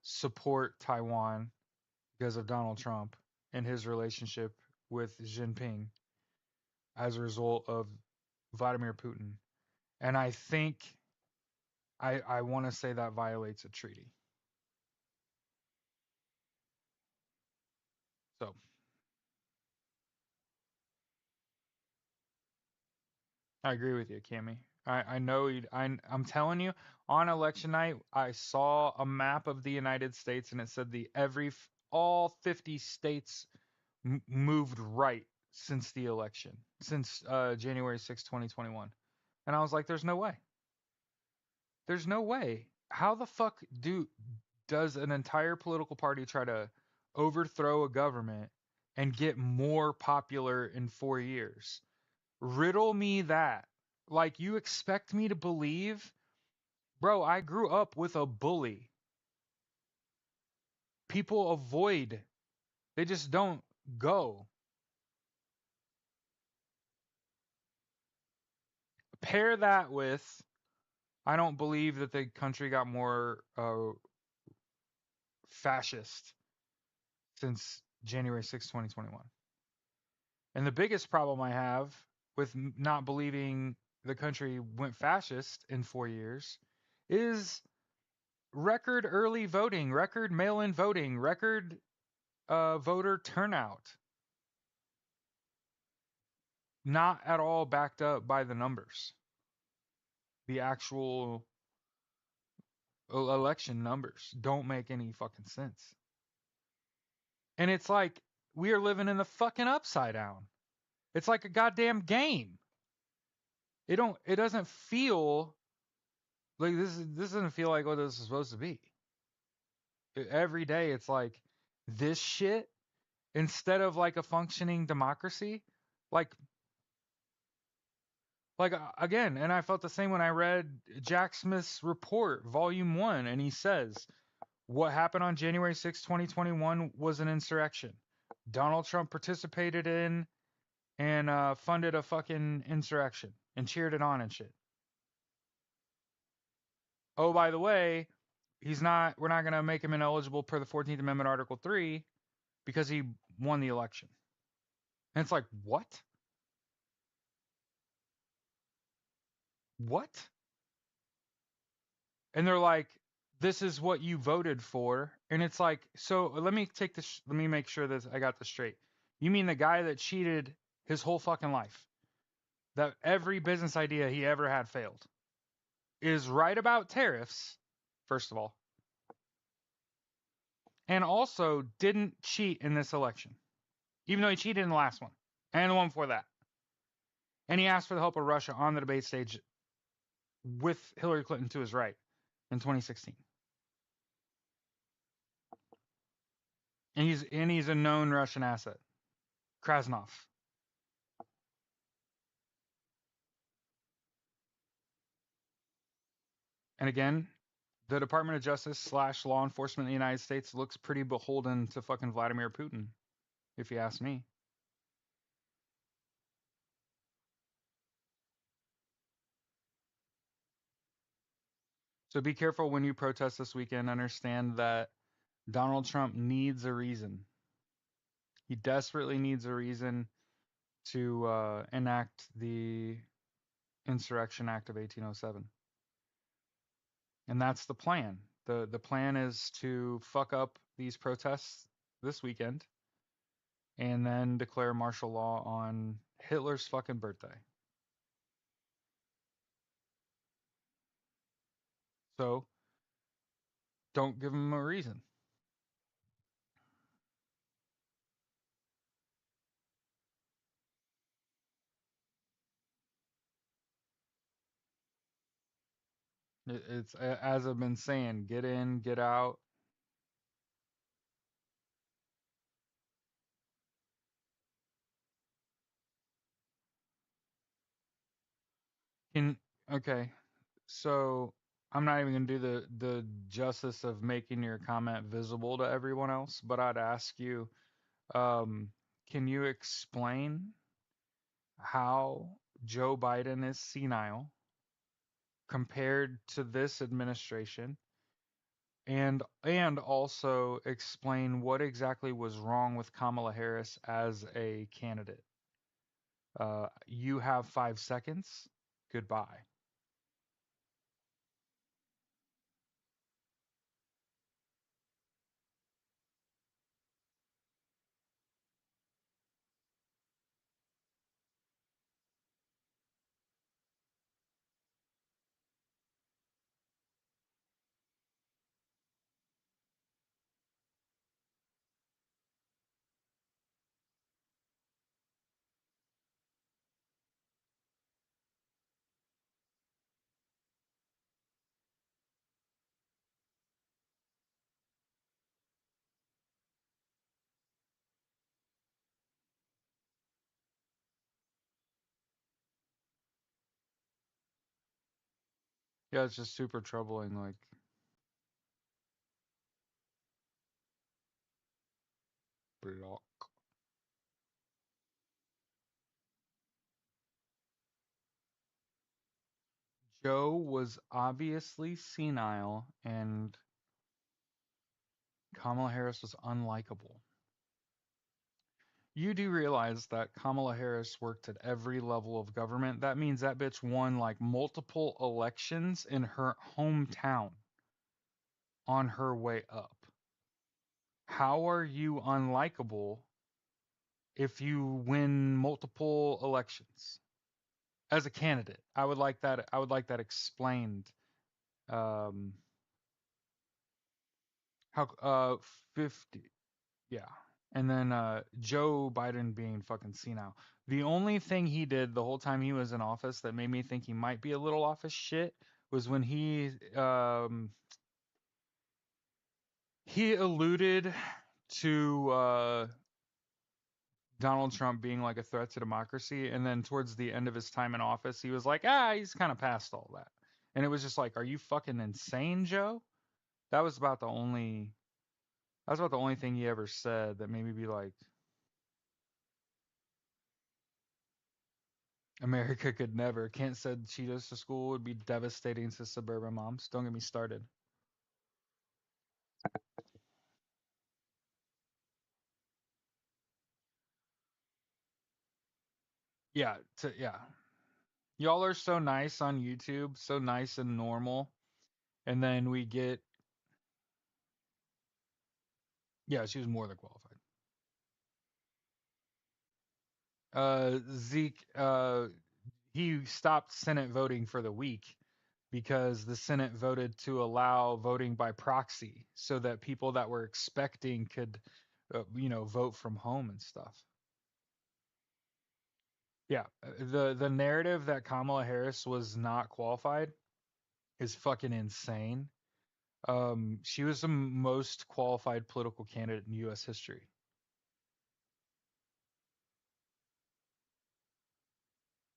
support Taiwan because of Donald Trump and his relationship with Xi Jinping as a result of Vladimir Putin. And I think I want to say that violates a treaty. So I agree with you, Cammy. I know I'm telling you, on election night, I saw a map of the United States and it said all 50 states moved right since the election, since January 6, 2021. And I was like, there's no way. There's no way. How the fuck does an entire political party try to overthrow a government and get more popular in 4 years? Riddle me that. Like, you expect me to believe? Bro, I grew up with a bully. People avoid, they just don't go. Pair that with, I don't believe that the country got more fascist since January 6, 2021. And the biggest problem I have with not believing the country went fascist in 4 years is record early voting, record mail in voting, record voter turnout. Not at all backed up by the numbers, the actual election numbers don't make any fucking sense. And it's like we are living in the fucking upside down. It's like a goddamn game. It doesn't feel like this doesn't feel like what this is supposed to be. Every day it's like this shit instead of like a functioning democracy. Like again, and I felt the same when I read Jack Smith's report, volume 1, and he says what happened on January 6, 2021 was an insurrection. Donald Trump participated in and funded a fucking insurrection and cheered it on and shit. Oh, by the way, we're not going to make him ineligible per the 14th Amendment, Article 3, because he won the election. And it's like, what? What? And they're like, this is what you voted for. And it's like, so let me make sure that I got this straight. You mean the guy that cheated his whole fucking life, that every business idea he ever had failed, is right about tariffs, first of all, and also didn't cheat in this election, even though he cheated in the last one and the one before that. And he asked for the help of Russia on the debate stage with Hillary Clinton to his right in 2016. And he's a known Russian asset, Krasnov. And again, the Department of Justice / law enforcement in the United States looks pretty beholden to fucking Vladimir Putin, if you ask me. So be careful when you protest this weekend. Understand that Donald Trump needs a reason. He desperately needs a reason to enact the Insurrection Act of 1807. And that's the plan. The plan is to fuck up these protests this weekend and then declare martial law on Hitler's fucking birthday. So don't give him a reason. It's as I've been saying, get in, get out. Can Okay, so I'm not even gonna do the justice of making your comment visible to everyone else, but I'd ask you, um, can you explain how Joe Biden is senile compared to this administration, and also explain what exactly was wrong with Kamala Harris as a candidate? You have 5 seconds. Goodbye. Yeah, it's just super troubling. Like, block. Joe was obviously senile, and Kamala Harris was unlikable. You do realize that Kamala Harris worked at every level of government. That means that bitch won like multiple elections in her hometown on her way up. How are you unlikable if you win multiple elections as a candidate? I would like that. I would like that explained. Um, how 50? Yeah. And then Joe Biden being fucking senile. The only thing he did the whole time he was in office that made me think he might be a little off his shit was when he alluded to Donald Trump being like a threat to democracy, and then towards the end of his time in office, he was like, he's kind of past all that, and it was just like, are you fucking insane, Joe? That was about the only. That was about the only thing he ever said that made me be like, America could never. Can't send Cheetos to school would be devastating to suburban moms. Don't get me started. Yeah. Y'all are so nice on YouTube, so nice and normal. And then we get, yeah, she was more than qualified. Zeke, he stopped Senate voting for the week because the Senate voted to allow voting by proxy so that people that were expecting could, vote from home and stuff. Yeah, the narrative that Kamala Harris was not qualified is fucking insane. She was the most qualified political candidate in U.S. history.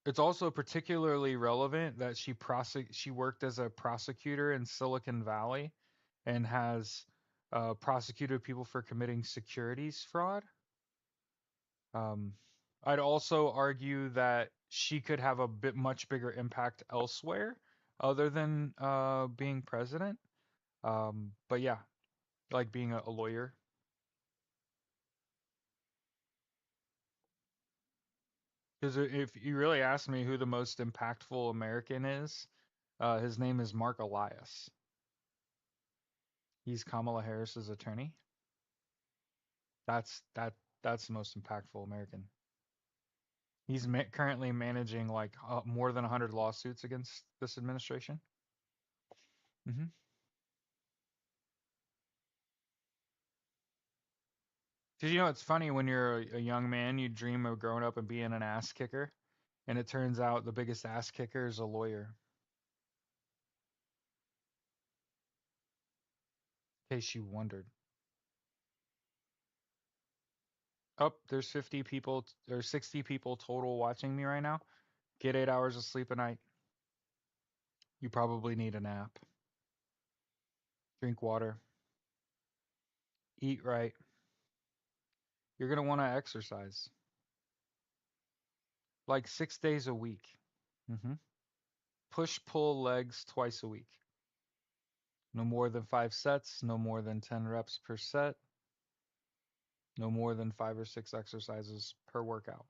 It's also particularly relevant that she worked as a prosecutor in Silicon Valley and has prosecuted people for committing securities fraud. Um, I'd also argue that she could have a bit much bigger impact elsewhere other than being president. But yeah, like being a lawyer. Because if you really ask me who the most impactful American is, his name is Mark Elias. He's Kamala Harris's attorney. That's that. That's the most impactful American. He's currently managing like more than 100 lawsuits against this administration. hmm Because it's funny when you're a young man, you dream of growing up and being an ass kicker, and it turns out the biggest ass kicker is a lawyer. In case you wondered. Oh, there's 50 people or 60 people total watching me right now. Get 8 hours of sleep a night. You probably need a nap. Drink water. Eat right. You're going to want to exercise like 6 days a week. hmm Push pull legs twice a week. No more than 5 sets, no more than 10 reps per set, no more than 5 or 6 exercises per workout.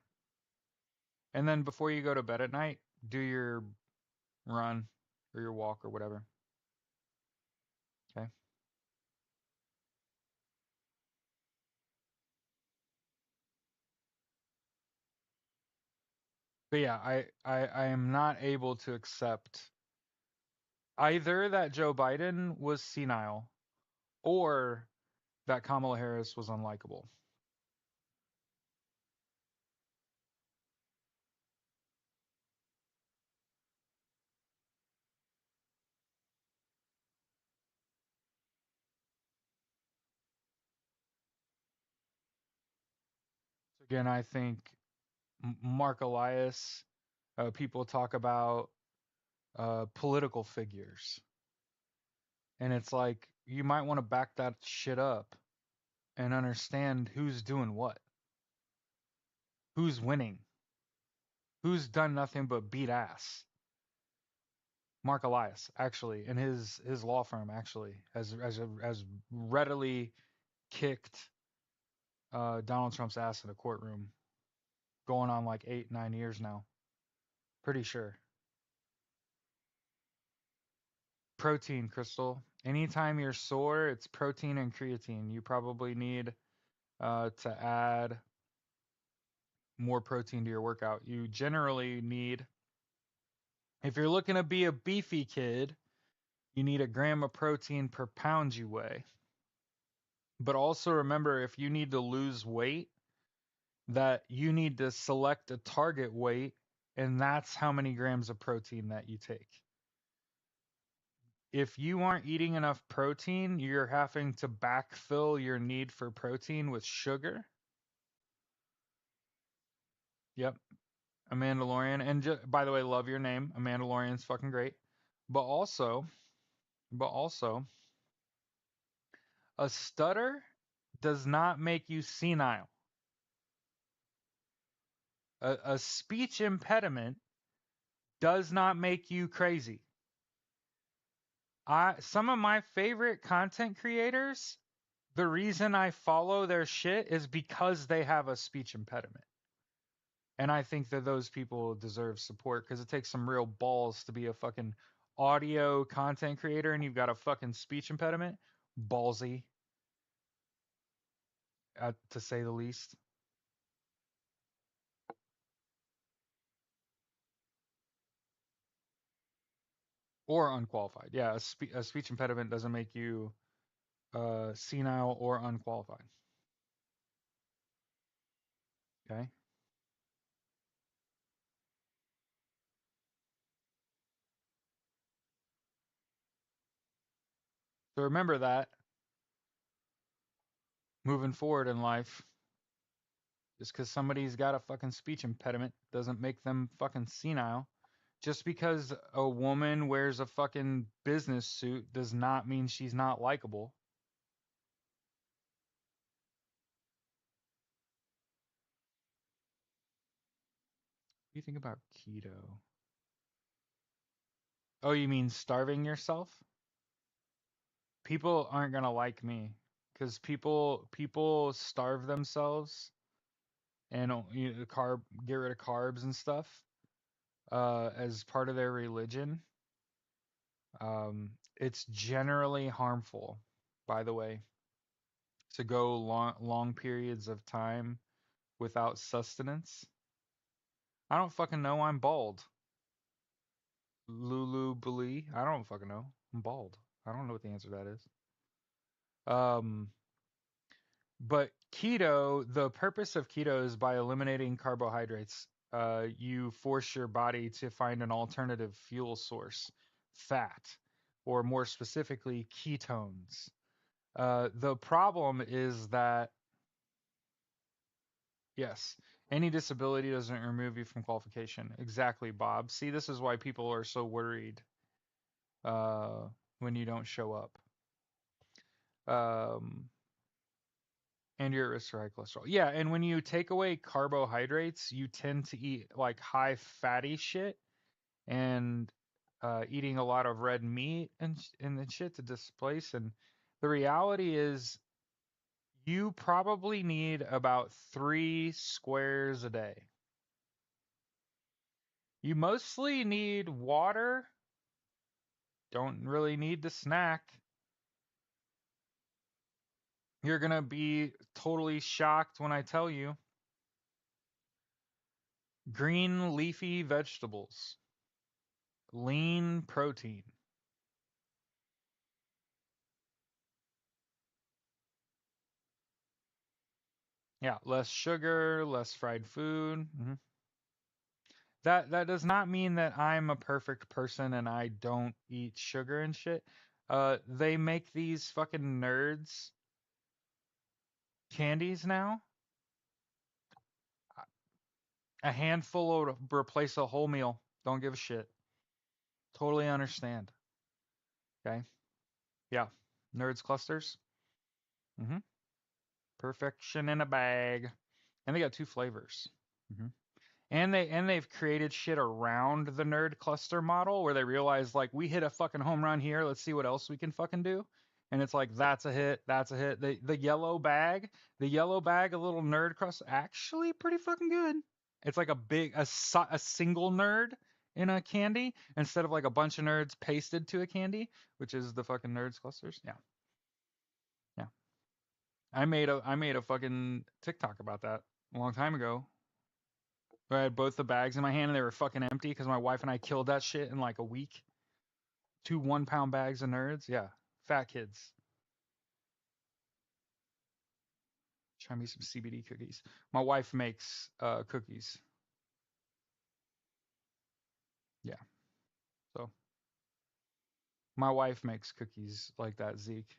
And then before you go to bed at night, do your run or your walk or whatever. Okay. But yeah, I am not able to accept either that Joe Biden was senile or that Kamala Harris was unlikable. Again, I think Mark Elias, people talk about political figures. And it's like you might want to back that shit up and understand who's doing what, who's winning, who's done nothing but beat ass. Mark Elias, actually, and his law firm actually has readily kicked Donald Trump's ass in a courtroom, going on like 8, 9 years now. Pretty sure. Protein, Crystal. Anytime you're sore, it's protein and creatine. You probably need to add more protein to your workout. You generally need, if you're looking to be a beefy kid, you need a gram of protein per pound you weigh. But also remember, if you need to lose weight, that you need to select a target weight, and that's how many grams of protein that you take. If you aren't eating enough protein, you're having to backfill your need for protein with sugar. Yep, a Mandalorian. And by the way, love your name. A Mandalorian's fucking great. But also, but also, a stutter does not make you senile. A speech impediment does not make you crazy. Some of my favorite content creators, the reason I follow their shit is because they have a speech impediment. And I think that those people deserve support because it takes some real balls to be a fucking audio content creator and you've got a fucking speech impediment. Ballsy, to say the least. Or unqualified. Yeah, a speech impediment doesn't make you senile or unqualified. Okay. So remember that moving forward in life, just because somebody's got a fucking speech impediment doesn't make them fucking senile. Just because a woman wears a fucking business suit does not mean she's not likable. What do you think about keto? Oh, you mean starving yourself? People aren't gonna like me because people starve themselves and get rid of carbs and stuff as part of their religion. It's generally harmful, by the way, to go long periods of time without sustenance. I don't fucking know. I'm bald. Lulu Blee. I don't fucking know. I'm bald. I don't know what the answer to that is. Um, but keto, the purpose of keto is by eliminating carbohydrates. You force your body to find an alternative fuel source, fat, or more specifically, ketones. The problem is that, yes, any disability doesn't remove you from qualification. Exactly, Bob. See, this is why people are so worried uh, when you don't show up. Um, and you're at risk for high cholesterol. Yeah, and when you take away carbohydrates, you tend to eat like high fatty shit and eating a lot of red meat and shit to displace. And the reality is, you probably need about 3 squares a day. You mostly need water. Don't really need to snack. You're gonna be totally shocked when I tell you. Green leafy vegetables, lean protein. Yeah, less sugar, less fried food. That does not mean that I'm a perfect person and I don't eat sugar and shit. They make these fucking nerds candies now. A handful will replace a whole meal. Don't give a shit. Totally understand. Okay. Yeah. Nerds clusters. Mm-hmm. Perfection in a bag. And they got two flavors. Mm-hmm. And they've created shit around the nerd cluster model where they realize like we hit a fucking home run here. Let's see what else we can fucking do. And it's like that's a hit, that's a hit. The yellow bag, a little nerd crust, actually pretty fucking good. It's like a single nerd in a candy instead of like a bunch of nerds pasted to a candy, which is the fucking nerds clusters. Yeah, yeah. I made a fucking TikTok about that a long time ago. I had both the bags in my hand and they were fucking empty because my wife and I killed that shit in like a week. Two 1 pound bags of nerds. Yeah. Fat kids. Try me some CBD cookies. My wife makes cookies. Yeah. So my wife makes cookies like that, Zeke.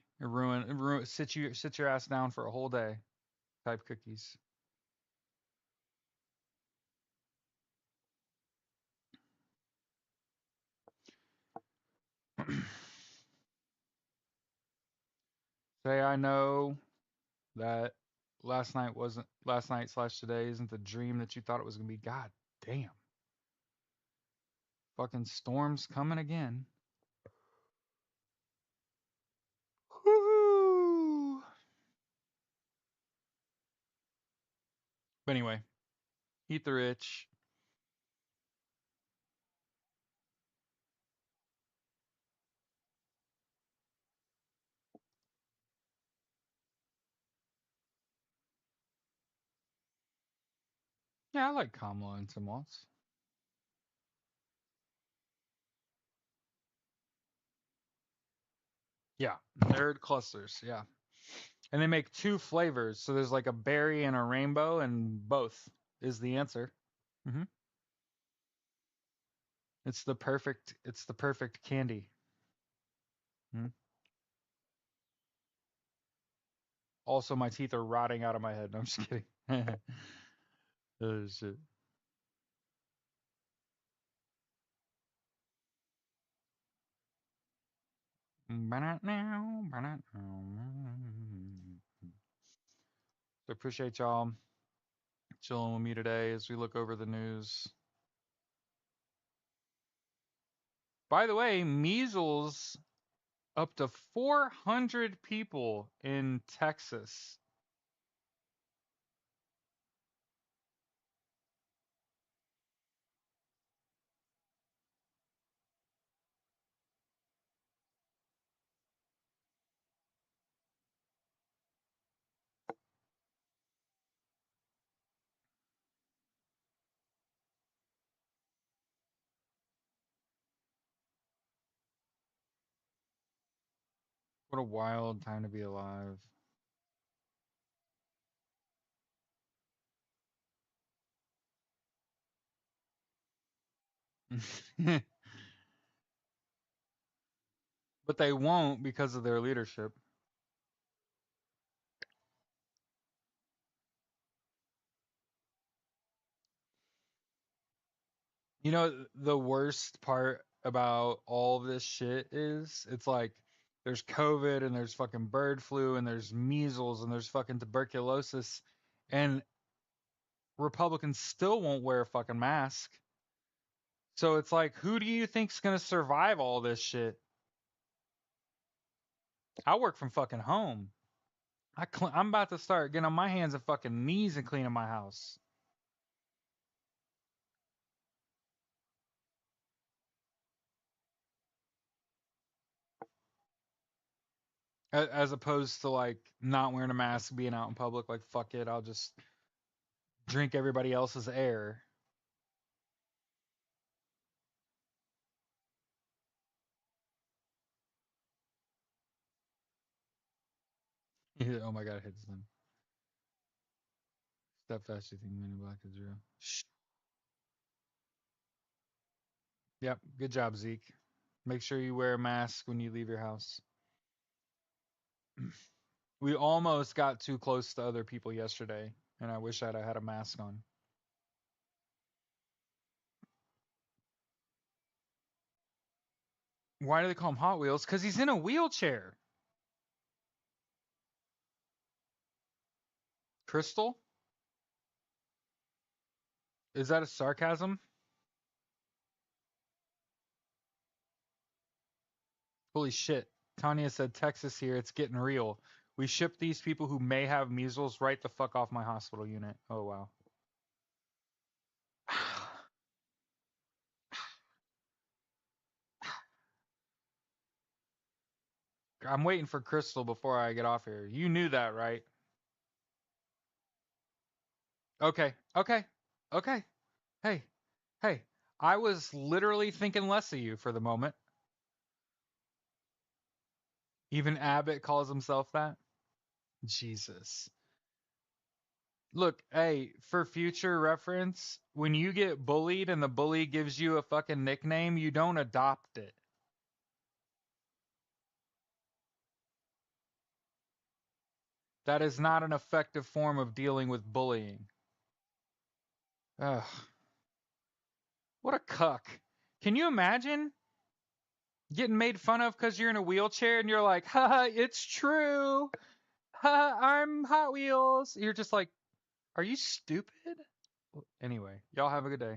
Sit your ass down for a whole day type cookies. Say I know that last night slash today isn't the dream that you thought it was gonna be. God damn. Fucking storms coming again. Woo! But anyway, eat the rich. Yeah, I like Kamala and Tim Waltz. Yeah, nerd clusters. Yeah, and they make two flavors. So there's like a berry and a rainbow, and both is the answer. Hmm. It's the perfect. It's the perfect candy. Mhm. Also, my teeth are rotting out of my head. No, I'm just kidding. Oh, shit. So appreciate y'all chilling with me today as we look over the news. By the way, measles up to 400 people in Texas. What a wild time to be alive. But they won't because of their leadership. You know, the worst part about all of this shit is it's like there's COVID and there's fucking bird flu and there's measles and there's fucking tuberculosis and Republicans still won't wear a fucking mask. So it's like, who do you think's gonna survive all this shit? I work from fucking home. I'm about to start getting on my hands and fucking knees and cleaning my house. As opposed to like not wearing a mask, being out in public, like fuck it, I'll just drink everybody else's air. Oh my god, it hits them. Step fast, you think Men in Black is real? Shh. Yep, good job, Zeke. Make sure you wear a mask when you leave your house. We almost got too close to other people yesterday, and I wish I'd have had a mask on. Why do they call him Hot Wheels? Because he's in a wheelchair. Crystal? Is that a sarcasm? Holy shit. Tanya said, Texas here, it's getting real. We ship these people who may have measles right the fuck off my hospital unit. Oh, wow. I'm waiting for Crystal before I get off here. You knew that, right? Okay, okay, okay. Hey, hey. I was literally thinking less of you for the moment. Even Abbott calls himself that. Jesus. Look, hey, for future reference, when you get bullied and the bully gives you a fucking nickname, you don't adopt it. That is not an effective form of dealing with bullying. Ugh. What a cuck. Can you imagine getting made fun of because you're in a wheelchair and you're like, haha, it's true. Haha, I'm Hot Wheels. You're just like, are you stupid? Anyway, y'all have a good day.